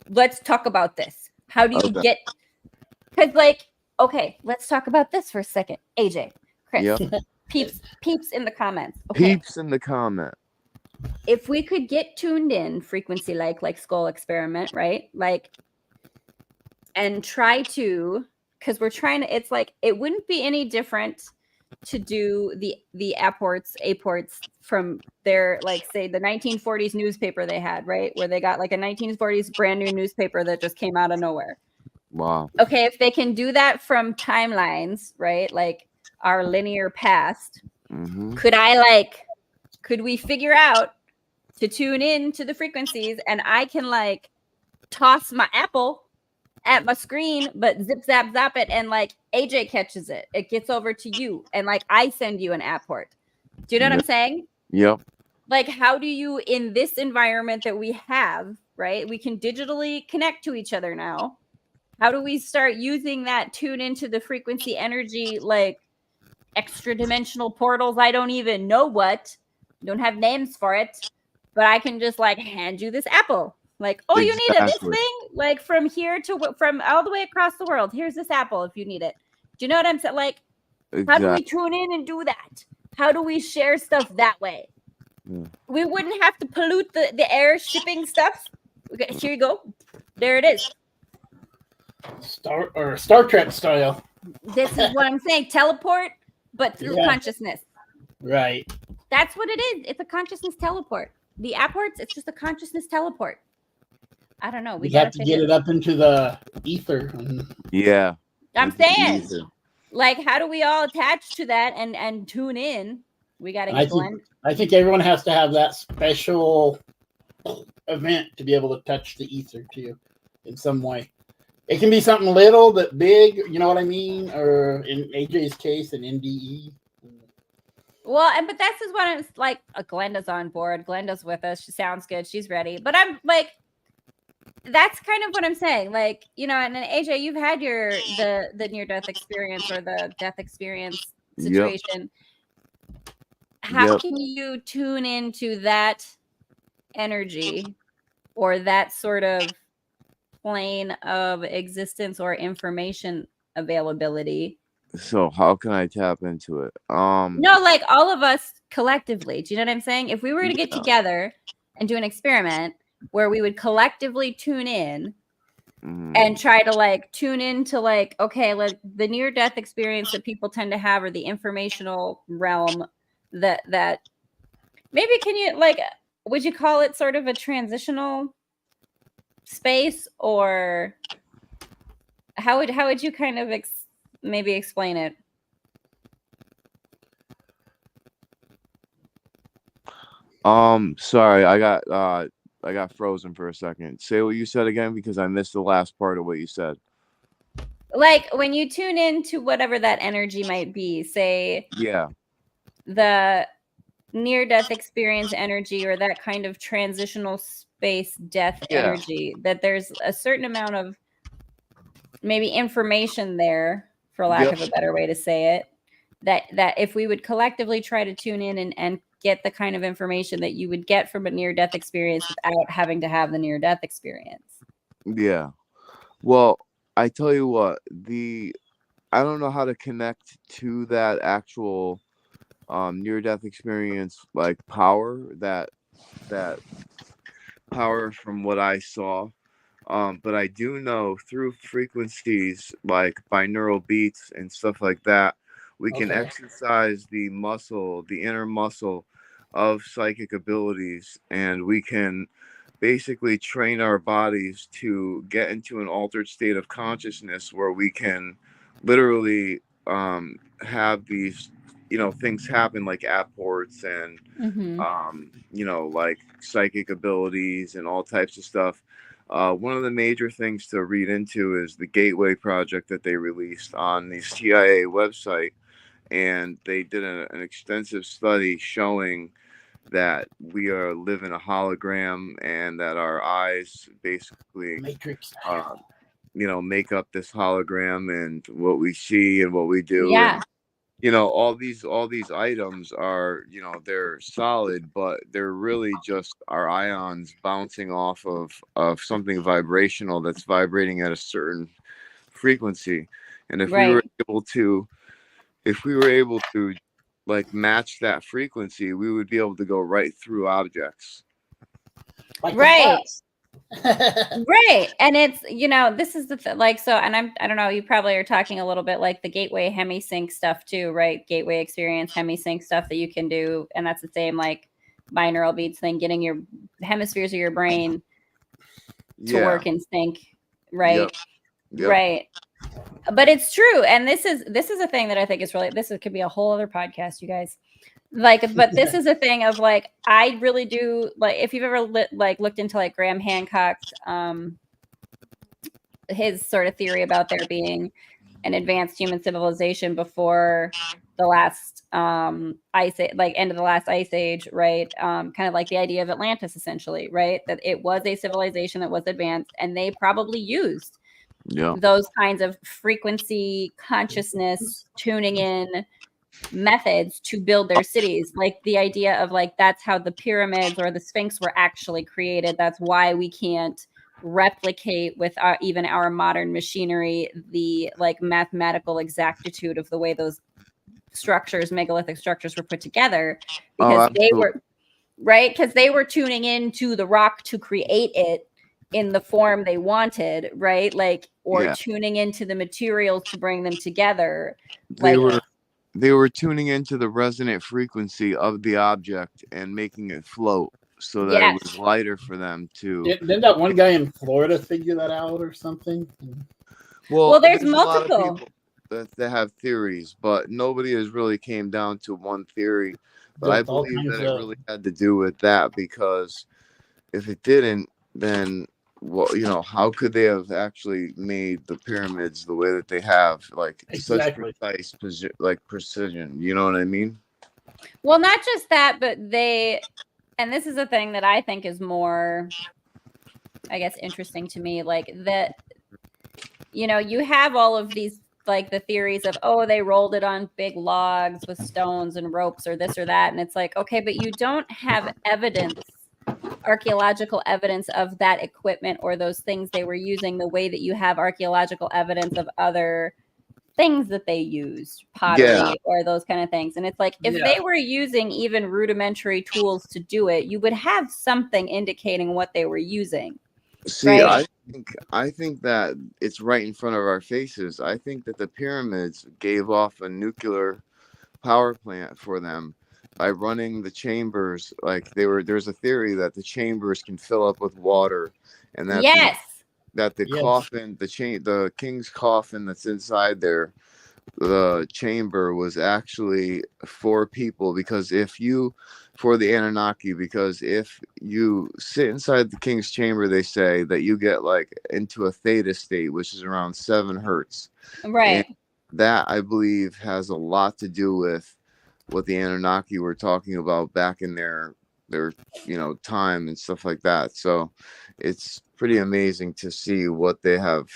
Let's talk about this. How do you get? Because let's talk about this for a second. AJ, Chris, peeps in the comments. Okay. Peeps in the comment. If we could get tuned in frequency, like skull experiment, right? Like, and try to, because we're trying to, it's like, it wouldn't be any different to do the apports from their, like, say the 1940s newspaper they had, right? Where they got like a 1940s brand new newspaper that just came out of nowhere. Wow. Okay, if they can do that from timelines, right? Like our linear past, could we figure out to tune in to the frequencies, and I can like toss my apple at my screen, but zip zap it, and like AJ catches it. It gets over to you, and like I send you an apport. Do you know what I'm saying? Yep. Like, how do you, in this environment that we have, right? We can digitally connect to each other now. How do we start using that tune into the frequency energy, like extra dimensional portals? I don't even know what. Don't have names for it, but I can just like hand you this apple. Like, oh, you needed this thing? Like from all the way across the world. Here's this apple if you need it. Do you know what I'm saying? Like, how do we tune in and do that? How do we share stuff that way? We wouldn't have to pollute the air shipping stuff. Okay, here you go. There it is. Star Trek style. This is what I'm saying. Teleport, but through consciousness. Right. That's what it is. It's a consciousness teleport. The apports, it's just a consciousness teleport. I don't know. We have to get it up into the ether. Yeah. I'm saying, like, how do we all attach to that and tune in? We got to get blend. I think everyone has to have that special event to be able to touch the ether too, in some way. It can be something little but big, you know what I mean? Or in AJ's case, an NDE. Well, but that's just what it's like. Glenda's on board. Glenda's with us. She sounds good. She's ready. But I'm like, that's kind of what I'm saying. Like, you know, and then AJ, you've had the near-death experience or the death experience situation. Yep. How can you tune into that energy or that sort of plane of existence or information availability? So how can I tap into it? No, like all of us collectively. Do you know what I'm saying? If we were to get together and do an experiment where we would collectively tune in and try to like tune into like, okay, like the near death experience that people tend to have, or the informational realm that maybe, can you, like, would you call it sort of a transitional space, or how would you kind of maybe explain it? Sorry, I got frozen for a second. Say what you said again, because I missed the last part of what you said. Like when you tune into whatever that energy might be, say the near-death experience energy, or that kind of transitional space death energy, that there's a certain amount of maybe information there, for lack of a better way to say it, that if we would collectively try to tune in and get the kind of information that you would get from a near-death experience without having to have the near-death experience. Yeah. Well, I tell you what, I don't know how to connect to that actual near-death experience, like power, that power from what I saw. But I do know through frequencies like binaural beats and stuff like that, we can exercise the muscle, the inner muscle of psychic abilities, and we can basically train our bodies to get into an altered state of consciousness where we can literally have these, things happen like apports and, like psychic abilities and all types of stuff. One of the major things to read into is the Gateway project that they released on the CIA website. And they did an extensive study showing that we are living a hologram, and that our eyes basically Matrix, make up this hologram, and what we see and what we do. Yeah. And, all these items are, they're solid, but they're really just our ions bouncing off of something vibrational that's vibrating at a certain frequency. And if we were able to like match that frequency, we would be able to go right through objects. Like right. Right. And it's, this is the like, so, and I don't know, you probably are talking a little bit like the Gateway hemisync stuff too, right? Gateway experience hemisync stuff that you can do. And that's the same like binaural beats thing, getting your hemispheres of your brain to work in sync. Right. Yep. Right. But it's true. And this is a thing that I think is really, could be a whole other podcast, you guys. Like, but this is a thing of like, I really do like, if you've ever looked into like Graham Hancock's, his sort of theory about there being an advanced human civilization before the last ice age, like end of the last ice age, right? Kind of like the idea of Atlantis, essentially, right? That it was a civilization that was advanced, and they probably used those kinds of frequency consciousness tuning in methods to build their cities. Like the idea of like, that's how the pyramids or the Sphinx were actually created. That's why we can't replicate with even our modern machinery the like mathematical exactitude of the way those structures, megalithic structures, were put together, because they were because they were tuning into the rock to create it in the form they wanted, right? Like, or tuning into the materials to bring them together. They were tuning into the resonant frequency of the object and making it float so that it was lighter for them to. Didn't that one guy in Florida figure that out or something? Well, there's multiple. A lot of people that have theories, but nobody has really came down to one theory. But I believe that it really had to do with that, because if it didn't, then how could they have actually made the pyramids the way that they have, like such precise precision? You know what I mean? Well, not just that, but and this is a thing that I think is more I guess, interesting to me. Like that, you know, you have all of these, like the theories of, oh, they rolled it on big logs with stones and ropes or this or that. And it's like, okay, but you don't have evidence, archaeological evidence of that equipment or those things they were using the way that you have archaeological evidence of other things that they used, pottery or those kind of things. And it's like, if they were using even rudimentary tools to do it, you would have something indicating what they were using. See, right? I think that it's right in front of our faces. I think that the pyramids gave off a nuclear power plant for them by running the chambers. Like there's a theory that the chambers can fill up with water, and that the coffin, the king's coffin that's inside there, the chamber was actually for people, because for the Anunnaki, because if you sit inside the king's chamber, they say that you get like into a theta state, which is around 7 hertz. Right. And that, I believe, has a lot to do with what the Anunnaki were talking about back in their time and stuff like that. So it's pretty amazing to see what they have,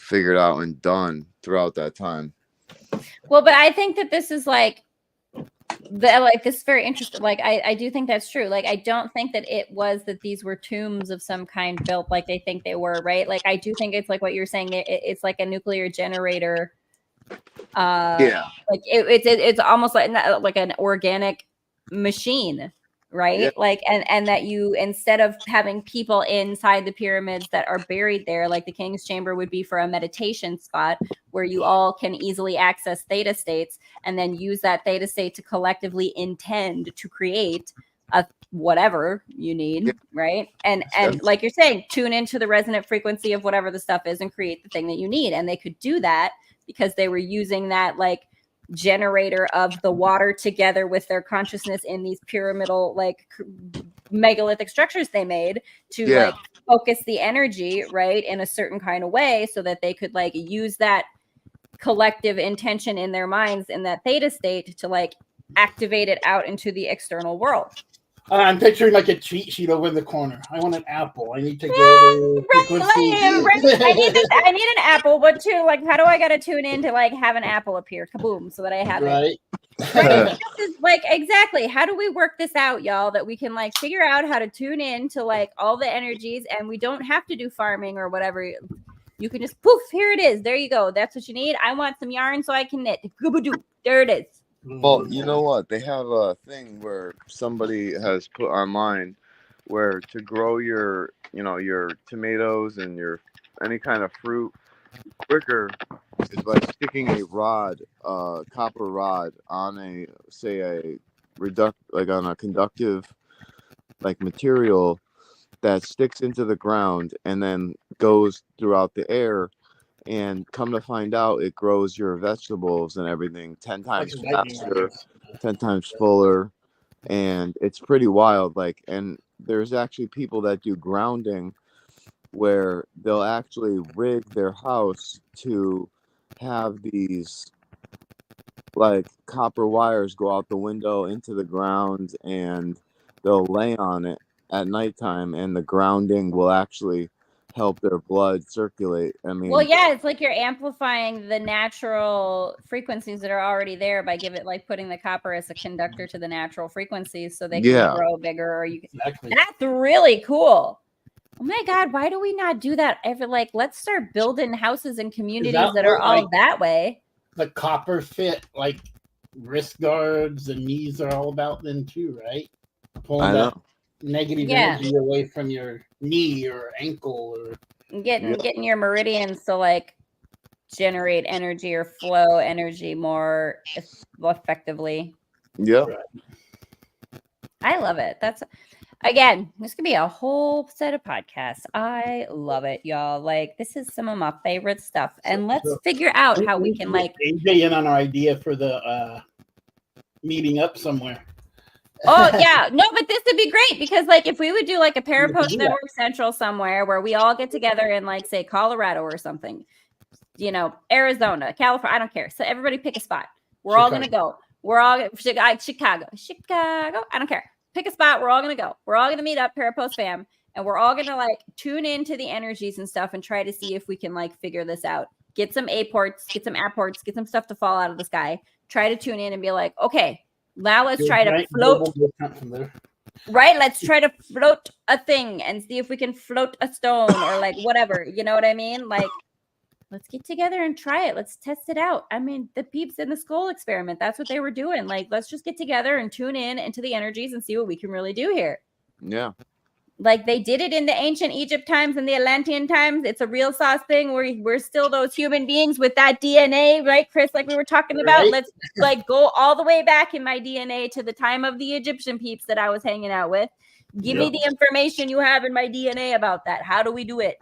figured out and done throughout that time. Well, but I think that this is like this is very interesting. Like, I do think that's true. Like, I don't think that it was that these were tombs of some kind built like they think they were, right? Like, I do think it's like what you're saying. It's like a nuclear generator. Like it's almost like an organic machine, right? Yeah. Like, and that you, instead of having people inside the pyramids that are buried there, like the king's chamber would be for a meditation spot where you all can easily access theta states and then use that theta state to collectively intend to create a whatever you need, right? And like you're saying, tune into the resonant frequency of whatever the stuff is and create the thing that you need. And they could do that because they were using that like generator of the water together with their consciousness in these pyramidal like megalithic structures they made to like focus the energy right in a certain kind of way so that they could like use that collective intention in their minds in that theta state to like activate it out into the external world. I'm picturing like a cheat sheet over in the corner. I want an apple. I need to go to frequency. Right. I need an apple, but too, like, how do I gotta tune in to like have an apple appear? Kaboom, so that I have it. Right. This is like exactly how do we work this out, y'all? That we can like figure out how to tune in to like all the energies, and we don't have to do farming or whatever. You can just poof, here it is. There you go. That's what you need. I want some yarn so I can knit. Goobadoo. There it is. Well, you know what? They have a thing where somebody has put online where to grow your tomatoes and your any kind of fruit quicker is by sticking a rod, copper rod on on a conductive like material that sticks into the ground and then goes throughout the air. And come to find out, it grows your vegetables and everything 10 times faster, 10 times fuller. And it's pretty wild. Like, and there's actually people that do grounding where they'll actually rig their house to have these like copper wires go out the window into the ground, and they'll lay on it at nighttime, and the grounding will actually help their blood circulate. I mean, well, yeah, it's like you're amplifying the natural frequencies that are already there by putting the copper as a conductor to the natural frequencies so they can grow bigger. Or that's really cool. Oh my God, why do we not do that ever? Like, let's start building houses and communities that are all that way. The copper fit, like wrist guards and knees are all about them too, right? Pulling that negative energy away from your knee or ankle, or getting your meridians to like generate energy or flow energy more effectively. Yeah. I love it. That's again, this could be a whole set of podcasts. I love it, y'all. Like, this is some of my favorite stuff. And let's figure out how we can like AJ in on our idea for the meeting up somewhere. Oh yeah, no, but this would be great because like if we would do like a Parapost Network Central somewhere where we all get together in like say Colorado or something, Arizona, California, I don't care. So everybody pick a spot. We're all gonna go. We're all Chicago. I don't care. Pick a spot. We're all gonna go. We're all gonna meet up, Parapost fam, and we're all gonna like tune into the energies and stuff and try to see if we can like figure this out. Get some apports, get some apports, get some stuff to fall out of the sky. Try to tune in and be like, okay, now let's try to float. Right? Let's try to float a thing and see if we can float a stone or like whatever. You know what I mean? Like, let's get together and try it. Let's test it out. I mean, the peeps in the skull experiment, that's what they were doing. Like, let's just get together and tune in into the energies and see what we can really do here. Yeah. Like they did it in the ancient Egypt times and the Atlantean times. It's a real sauce thing where we're still those human beings with that DNA, right, Chris? Like we were talking about. Right. Let's like go all the way back in my DNA to the time of the Egyptian peeps that I was hanging out with. Give me the information you have in my DNA about that. How do we do it?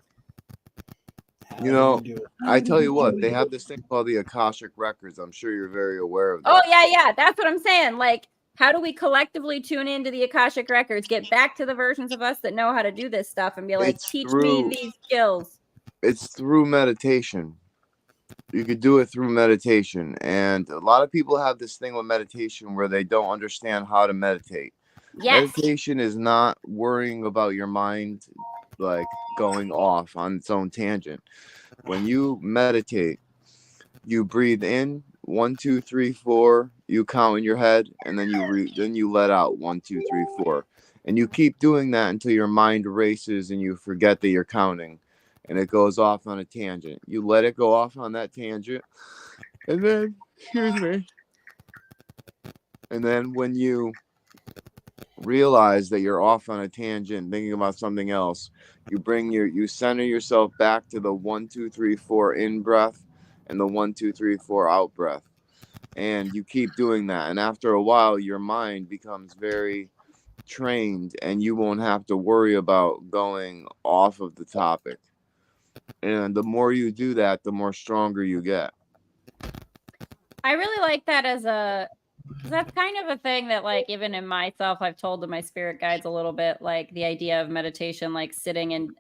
You know, I tell you what, they have this thing called the Akashic Records. I'm sure you're very aware of that. Oh, yeah. That's what I'm saying. Like, how do we collectively tune into the Akashic Records, get back to the versions of us that know how to do this stuff and be like, teach me these skills? It's through meditation. You could do it through meditation. And a lot of people have this thing with meditation where they don't understand how to meditate. Yes. Meditation is not worrying about your mind like going off on its own tangent. When you meditate, you breathe in 1, 2, 3, 4. You count in your head, and then you let out 1, 2, 3, 4, and you keep doing that until your mind races and you forget that you're counting, and it goes off on a tangent. You let it go off on that tangent, and then when you realize that you're off on a tangent, thinking about something else, you center yourself back to the 1, 2, 3, 4 in breath and the 1, 2, 3, 4 out breath. And you keep doing that. And after a while, your mind becomes very trained and you won't have to worry about going off of the topic. And the more you do that, the more stronger you get. I really like that that's kind of a thing that like, even in myself, I've told to my spirit guides a little bit, like the idea of meditation, like sitting and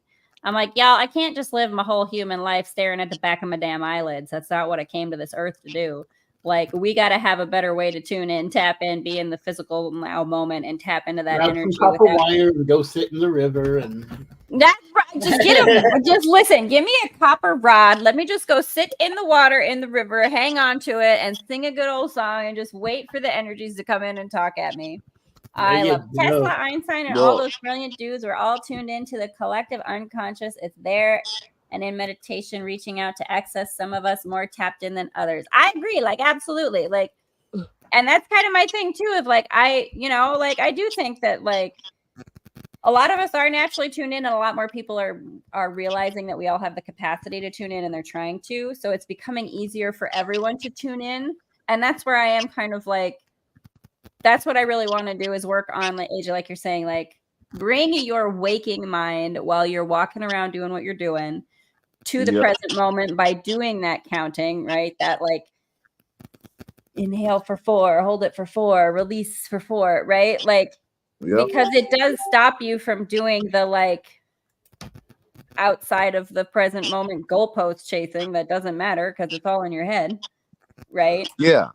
I'm like, y'all, I can't just live my whole human life staring at the back of my damn eyelids. That's not what I came to this earth to do. Like, we got to have a better way to tune in, tap in, be in the physical now moment, and tap into that energy. Some copper wire and go sit in the river and. That's right. Just get him. Just listen. Give me a copper rod. Let me just go sit in the water in the river, hang on to it, and sing a good old song, and just wait for the energies to come in and talk at me. I love Tesla, Einstein, and all those brilliant dudes. We're all tuned into the collective unconscious. It's there. And in meditation, reaching out to access some of us more tapped in than others. I agree. Like, absolutely. Like, and that's kind of my thing too, of like, I do think that like a lot of us are naturally tuned in, and a lot more people are realizing that we all have the capacity to tune in, and they're trying to. So it's becoming easier for everyone to tune in. And that's where I am kind of like, that's what I really want to do, is work on, like, AJ, like you're saying, like, bring your waking mind while you're walking around doing what you're doing to the present moment by doing that counting, right? That like inhale for 4, hold it for 4, release for 4, right? Like, because it does stop you from doing the like outside of the present moment goalpost chasing that doesn't matter because it's all in your head, right? Yeah.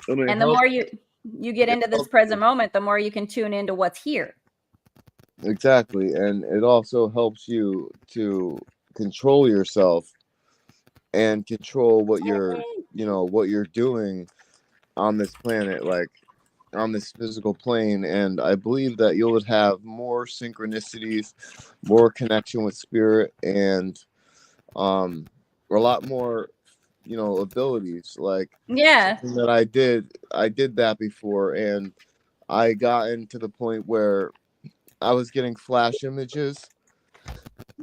And the more you get into this present moment, the more you can tune into what's here. Exactly. And it also helps you to control yourself and control what you're doing on this planet, like on this physical plane. And I believe that you would have more synchronicities, more connection with spirit, and a lot more abilities. Like that I did that before, and I got into the point where I was getting flash images.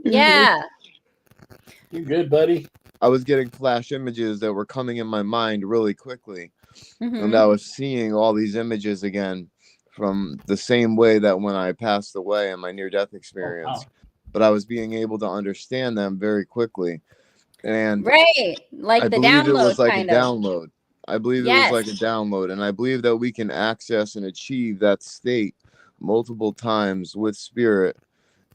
Yeah. You're good, buddy. I was getting flash images that were coming in my mind really quickly. And I was seeing all these images again from the same way that when I passed away in my near-death experience. But I was being able to understand them very quickly. And like I the believe download, it was like kind a download. I believe it was like a download. And I believe that we can access and achieve that state multiple times with spirit.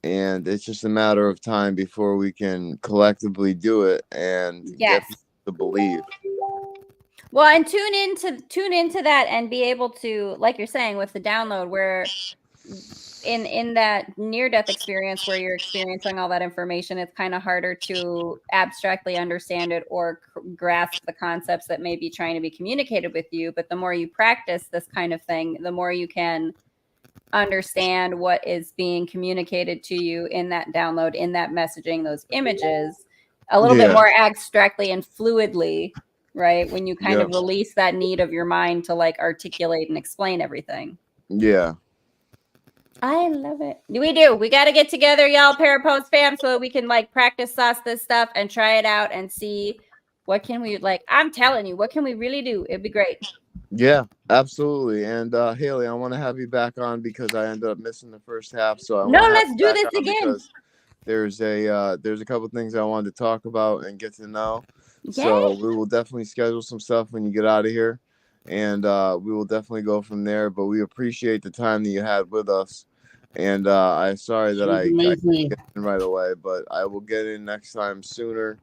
And it's just a matter of time before we can collectively do it and get people to believe. Well, and tune into that and be able to, like you're saying, with the download, where in that near-death experience where you're experiencing all that information, it's kind of harder to abstractly understand it or grasp the concepts that may be trying to be communicated with you. But the more you practice this kind of thing, the more you can understand what is being communicated to you in that download, in that messaging, those images, a little bit more abstractly and fluidly, right? When you kind of release that need of your mind to like articulate and explain everything. Yeah. I love it. We do. We got to get together, y'all, Parapost fam, so that we can like practice sauce this stuff and try it out and see what can we like. I'm telling you, what can we really do? It'd be great. Yeah, absolutely. And Haleigh, I want to have you back on because I ended up missing the first half. So let's do this again. There's a couple things I wanted to talk about and get to know. Yeah. So we will definitely schedule some stuff when you get out of here, and we will definitely go from there. But we appreciate the time that you had with us. And I'm sorry that I couldn't get in right away, but I will get in next time sooner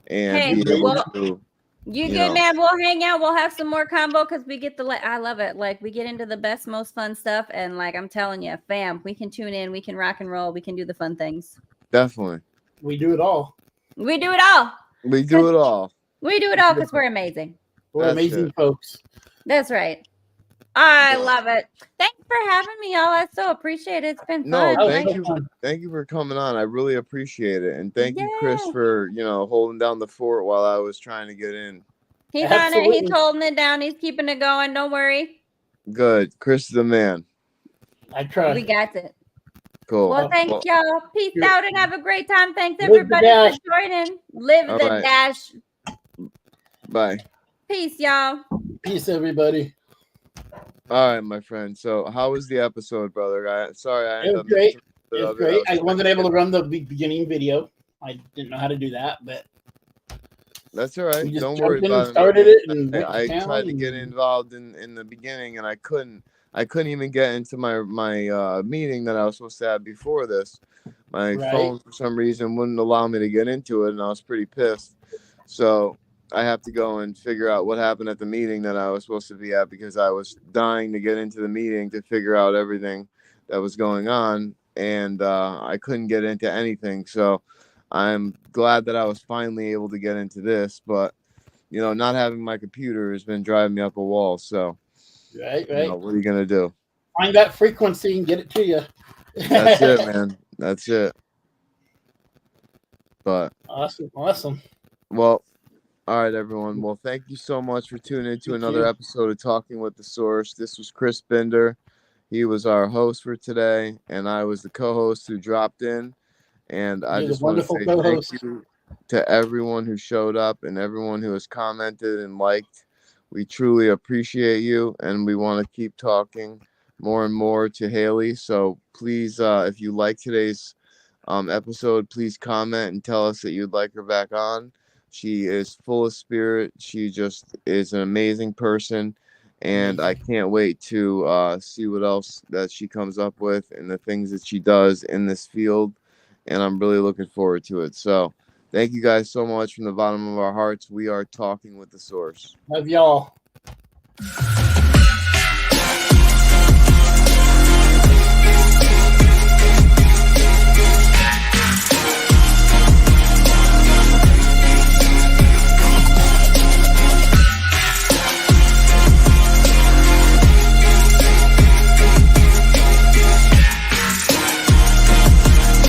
and be able to. You good, man. We'll hang out. We'll have some more combo because we get I love it. Like, we get into the best, most fun stuff. And like, I'm telling you, fam, we can tune in. We can rock and roll. We can do the fun things. Definitely. We do it all. We do it all. We do it all. We do it all because we're amazing. We're amazing folks. That's right. I love it. Thanks for having me, y'all. I so appreciate it. It's been fun. No, thank you for coming on. I really appreciate it. And thank you, Chris, for holding down the fort while I was trying to get in. He's on it. He's holding it down. He's keeping it going. Don't worry. Good. Chris is the man. I try. We got it. Cool. Well, thanks, y'all. Peace out and have a great time. Thanks, everybody, for joining. Live the dash. Bye. Peace, y'all. Peace, everybody. All right, my friend. So, how was the episode, brother? It was great. It was great. I wasn't able to run the beginning video. I didn't know how to do that, but that's all right. Don't worry about it. Started it, and I tried to get involved in the beginning, and I couldn't. I couldn't even get into my meeting that I was supposed to have before this. My phone, for some reason, wouldn't allow me to get into it, and I was pretty pissed. So I have to go and figure out what happened at the meeting that I was supposed to be at because I was dying to get into the meeting to figure out everything that was going on, and I couldn't get into anything. So I'm glad that I was finally able to get into this, but not having my computer has been driving me up a wall. So right. What are you gonna do? Find that frequency and get it to you. That's it, man. That's it. But awesome. Well, all right, everyone. Well, thank you so much for tuning into another episode of Talking with the Source. This was Chris Binder. He was our host for today, and I was the co-host who dropped in. And I just want to say thank you to everyone who showed up and everyone who has commented and liked. We truly appreciate you, and we want to keep talking more and more to Haleigh. So please, if you like today's episode, please comment and tell us that you'd like her back on. She is full of spirit. She just is an amazing person, and I can't wait to see what else that she comes up with and the things that she does in this field, and I'm really looking forward to it. So thank you guys so much from the bottom of our hearts. We are Talking with the Source. Love y'all.